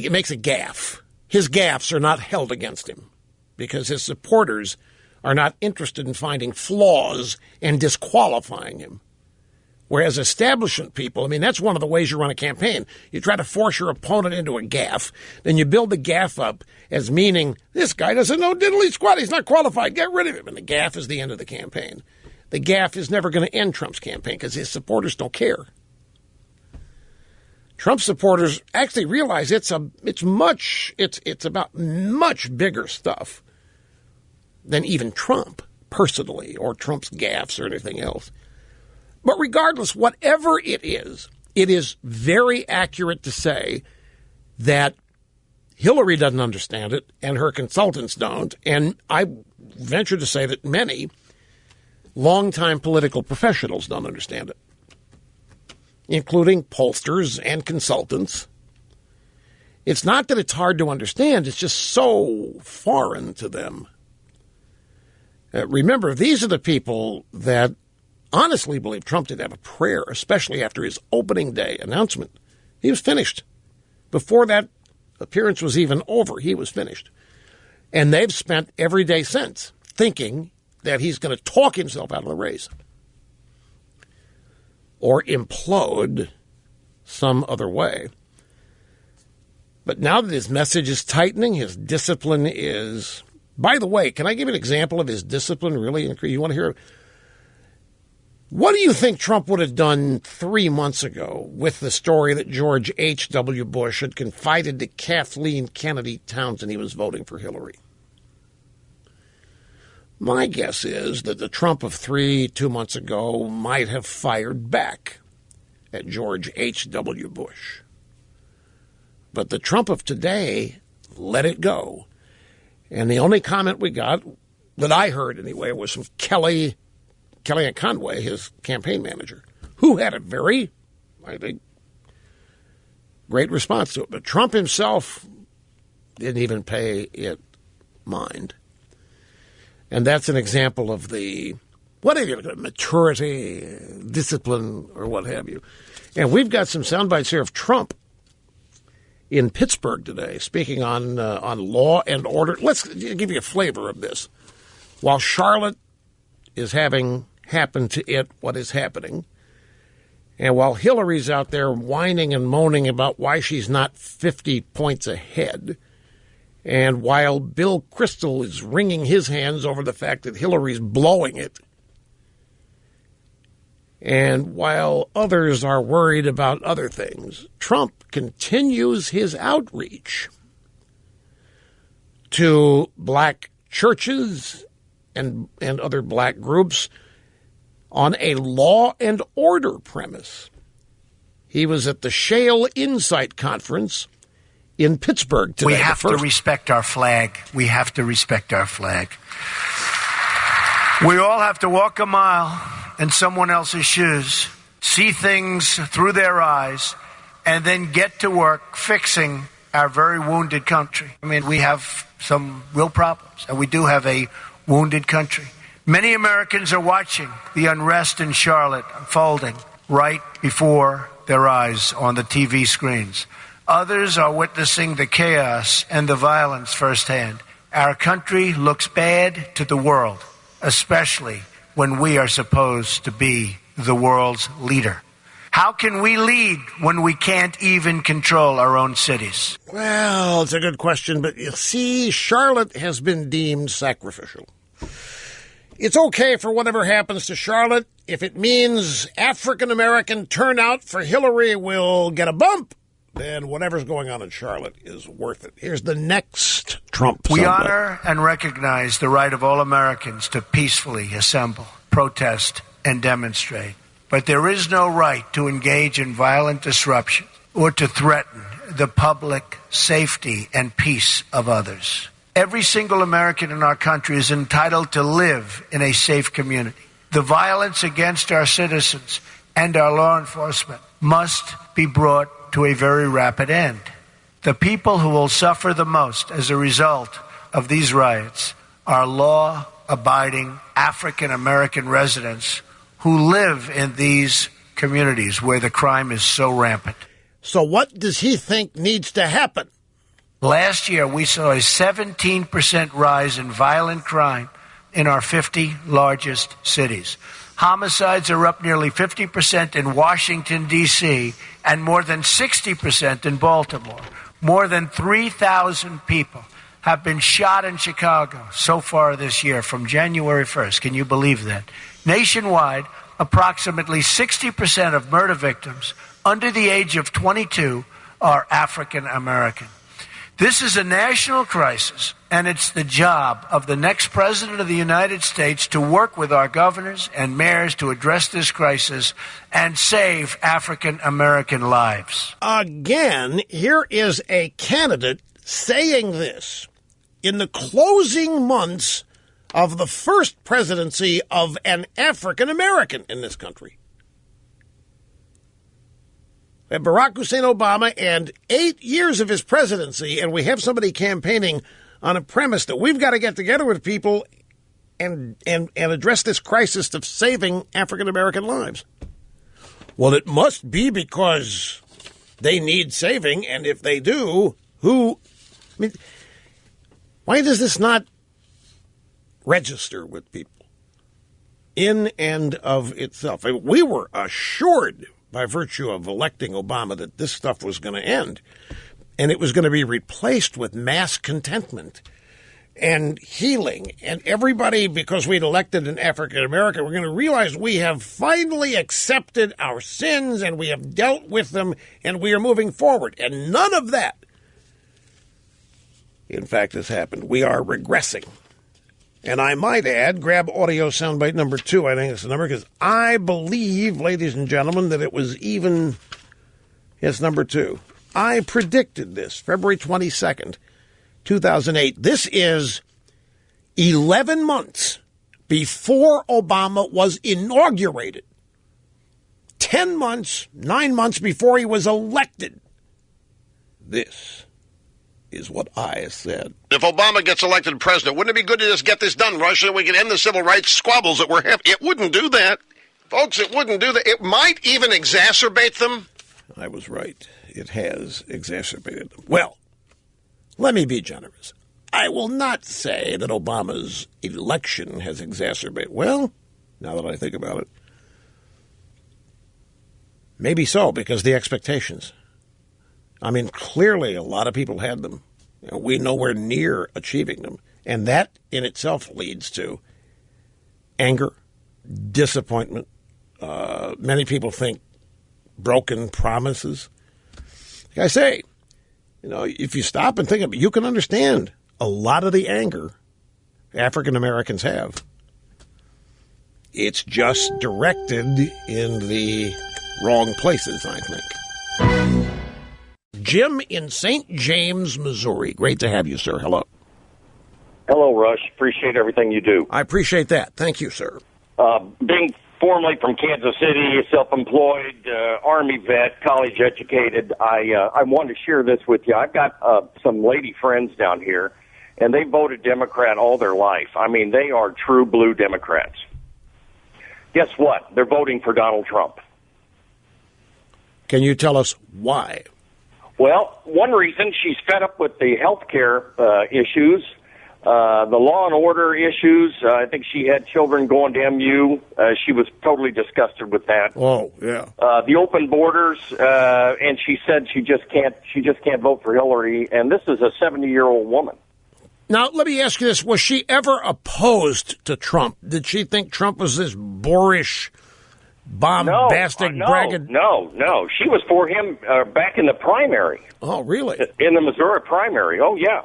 makes a gaffe. His gaffes are not held against him because his supporters are not interested in finding flaws and disqualifying him. Whereas establishment people, I mean, that's one of the ways you run a campaign. You try to force your opponent into a gaffe, then you build the gaffe up as meaning, this guy doesn't know diddly squat, he's not qualified, get rid of him. And the gaffe is the end of the campaign. The gaffe is never going to end Trump's campaign because his supporters don't care. Trump supporters actually realize it's about much bigger stuff than even Trump personally or Trump's gaffes or anything else. But regardless, whatever it is very accurate to say that Hillary doesn't understand it and her consultants don't. And I venture to say that many longtime political professionals don't understand it, including pollsters and consultants. It's not that it's hard to understand. It's just so foreign to them. Remember, these are the people that honestly believe Trump did have a prayer, especially after his opening day announcement. He was finished. Before that appearance was even over, he was finished. And they've spent every day since thinking that he's going to talk himself out of the race or implode some other way. But now that his message is tightening, his discipline is... By the way, can I give you an example of his discipline really? You want to hear... What do you think Trump would have done 3 months ago with the story that George H.W. Bush had confided to Kathleen Kennedy Townsend he was voting for Hillary? My guess is that the Trump of 2 months ago might have fired back at George H.W. Bush. But the Trump of today let it go. And the only comment we got, that I heard anyway, was from Kellyanne Conway, his campaign manager, who had a very, I think, great response to it. But Trump himself didn't even pay it mind. And that's an example of the, maturity, discipline, or what have you. And we've got some sound bites here of Trump in Pittsburgh today, speaking on law and order. Let's give you a flavor of this. While Charlotte is having happened to it what is happening, and while Hillary's out there whining and moaning about why she's not 50 points ahead, and while Bill Kristol is wringing his hands over the fact that Hillary's blowing it, And while others are worried about other things, Trump continues his outreach to black churches and other black groups on a law and order premise. He was at the Shale Insight Conference in Pittsburgh today.
We have to respect our flag. We have to respect our flag. We all have to walk a mile in someone else's shoes, see things through their eyes, and then get to work fixing our very wounded country. I mean, we have some real problems, and we do have a wounded country. Many Americans are watching the unrest in Charlotte unfolding right before their eyes on the TV screens. Others are witnessing the chaos and the violence firsthand. Our country looks bad to the world, especially when we are supposed to be the world's leader. How can we lead when we can't even control our own cities?
Well, it's a good question, but you see, Charlotte has been deemed sacrificial. It's okay for whatever happens to Charlotte if it means African-American turnout for Hillary will get a bump. Then whatever's going on in Charlotte is worth it. Here's the next Trump.
We honor and recognize the right of all Americans to peacefully assemble, protest, and demonstrate. But there is no right to engage in violent disruption or to threaten the public safety and peace of others. Every single American in our country is entitled to live in a safe community. The violence against our citizens and our law enforcement must be brought to a very rapid end. The people who will suffer the most as a result of these riots are law-abiding African-American residents who live in these communities where the crime is so rampant.
So what does he think needs to happen?
Last year, we saw a 17% rise in violent crime in our 50 largest cities. Homicides are up nearly 50% in Washington, D.C., and more than 60% in Baltimore. More than 3,000 people have been shot in Chicago so far this year from January 1st. Can you believe that? Nationwide, approximately 60% of murder victims under the age of 22 are African American. This is a national crisis, and it's the job of the next president of the United States to work with our governors and mayors to address this crisis and save African American lives.
Again, here is a candidate saying this in the closing months of the first presidency of an African American in this country. Barack Hussein Obama, and 8 years of his presidency, and we have somebody campaigning on a premise that we've got to get together with people and address this crisis of saving African-American lives. Well, it must be because they need saving, and if they do, why does this not register with people in and of itself? We were assured by virtue of electing Obama that this stuff was going to end, and it was going to be replaced with mass contentment and healing. And everybody, because we'd elected an African American, we're going to realize we have finally accepted our sins and we have dealt with them and we are moving forward. And none of that, in fact, has happened. We are regressing. And I might add, grab audio soundbite number 2, I think it's the number, because I believe, ladies and gentlemen, that it was even, yes, number 2. I predicted this, February 22nd, 2008. This is 11 months before Obama was inaugurated. 10 months, 9 months before he was elected. This is what I said.
If Obama gets elected president, wouldn't it be good to just get this done, Rush, so we can end the civil rights squabbles that we're having? It wouldn't do that. Folks, it wouldn't do that. It might even exacerbate them.
I was right. It has exacerbated them. Well, let me be generous. I will not say that Obama's election has exacerbated. Well, now that I think about it, maybe so, because the expectations. I mean, clearly a lot of people had them. We nowhere near achieving them. And that in itself leads to anger, disappointment, many people think broken promises. Like I say, if you stop and think about it, you can understand a lot of the anger African Americans have. It's just directed in the wrong places, I think. Jim in St. James, Missouri. Great to have you, sir. Hello.
Hello, Rush. Appreciate everything you do.
I appreciate that. Thank you, sir.
Being formerly from Kansas City, self-employed, Army vet, college educated, I wanted to share this with you. I've got some lady friends down here, and they voted Democrat all their life. I mean, they are true blue Democrats. Guess what? They're voting for Donald Trump.
Can you tell us why?
Well, one reason, she's fed up with the health care issues, the law and order issues. I think she had children going to MU. She was totally disgusted with that.
Oh, yeah.
The open borders, and she said she just can't vote for Hillary. And this is a 70-year-old woman.
Now, let me ask you this. Was she ever opposed to Trump? Did she think Trump was this boorish, bombastic, bragging?
No. She was for him back in the primary.
Oh, really?
In the Missouri primary. Oh, yeah.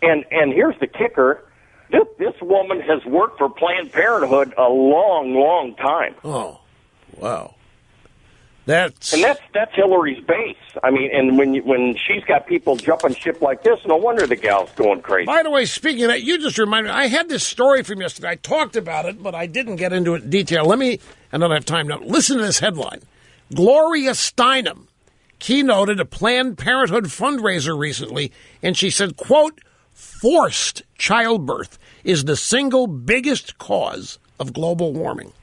And here's the kicker. This woman has worked for Planned Parenthood a long, long time.
Oh, wow.
That's Hillary's base. I mean, and when she's got people jumping ship like this, no wonder the gal's going crazy.
By the way, speaking of that, you just reminded me, I had this story from yesterday. I talked about it, but I didn't get into it in detail. I don't have time now. Listen to this headline. Gloria Steinem keynoted a Planned Parenthood fundraiser recently, and she said, quote, forced childbirth is the single biggest cause of global warming.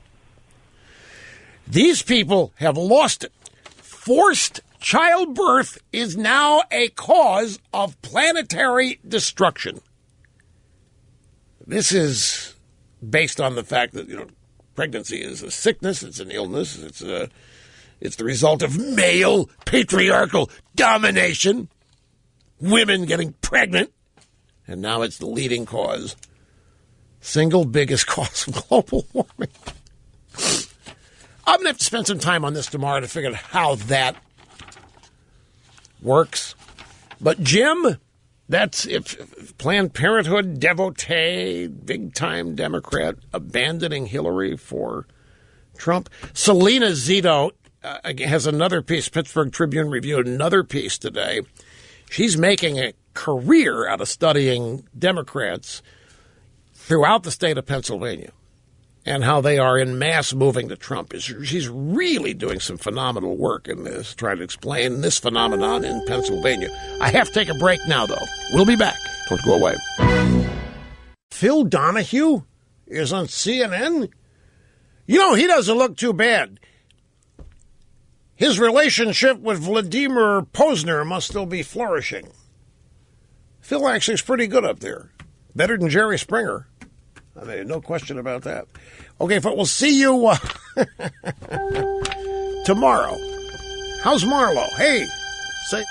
These people have lost it. Forced childbirth is now a cause of planetary destruction. This is based on the fact that, pregnancy is a sickness, it's an illness, it's the result of male patriarchal domination, women getting pregnant, and now it's the leading cause, single biggest cause of global warming. I'm going to have to spend some time on this tomorrow to figure out how that works. But Jim, that's if Planned Parenthood devotee, big-time Democrat, abandoning Hillary for Trump. Selena Zito has another piece, Pittsburgh Tribune reviewed another piece today. She's making a career out of studying Democrats throughout the state of Pennsylvania and how they are in mass moving to Trump. She's really doing some phenomenal work in this, trying to explain this phenomenon in Pennsylvania. I have to take a break now, though. We'll be back. Don't go away. Phil Donahue is on CNN. He doesn't look too bad. His relationship with Vladimir Posner must still be flourishing. Phil actually is pretty good up there. Better than Jerry Springer. I mean, no question about that. Okay, but we'll see you tomorrow. How's Marlo? Hey, say...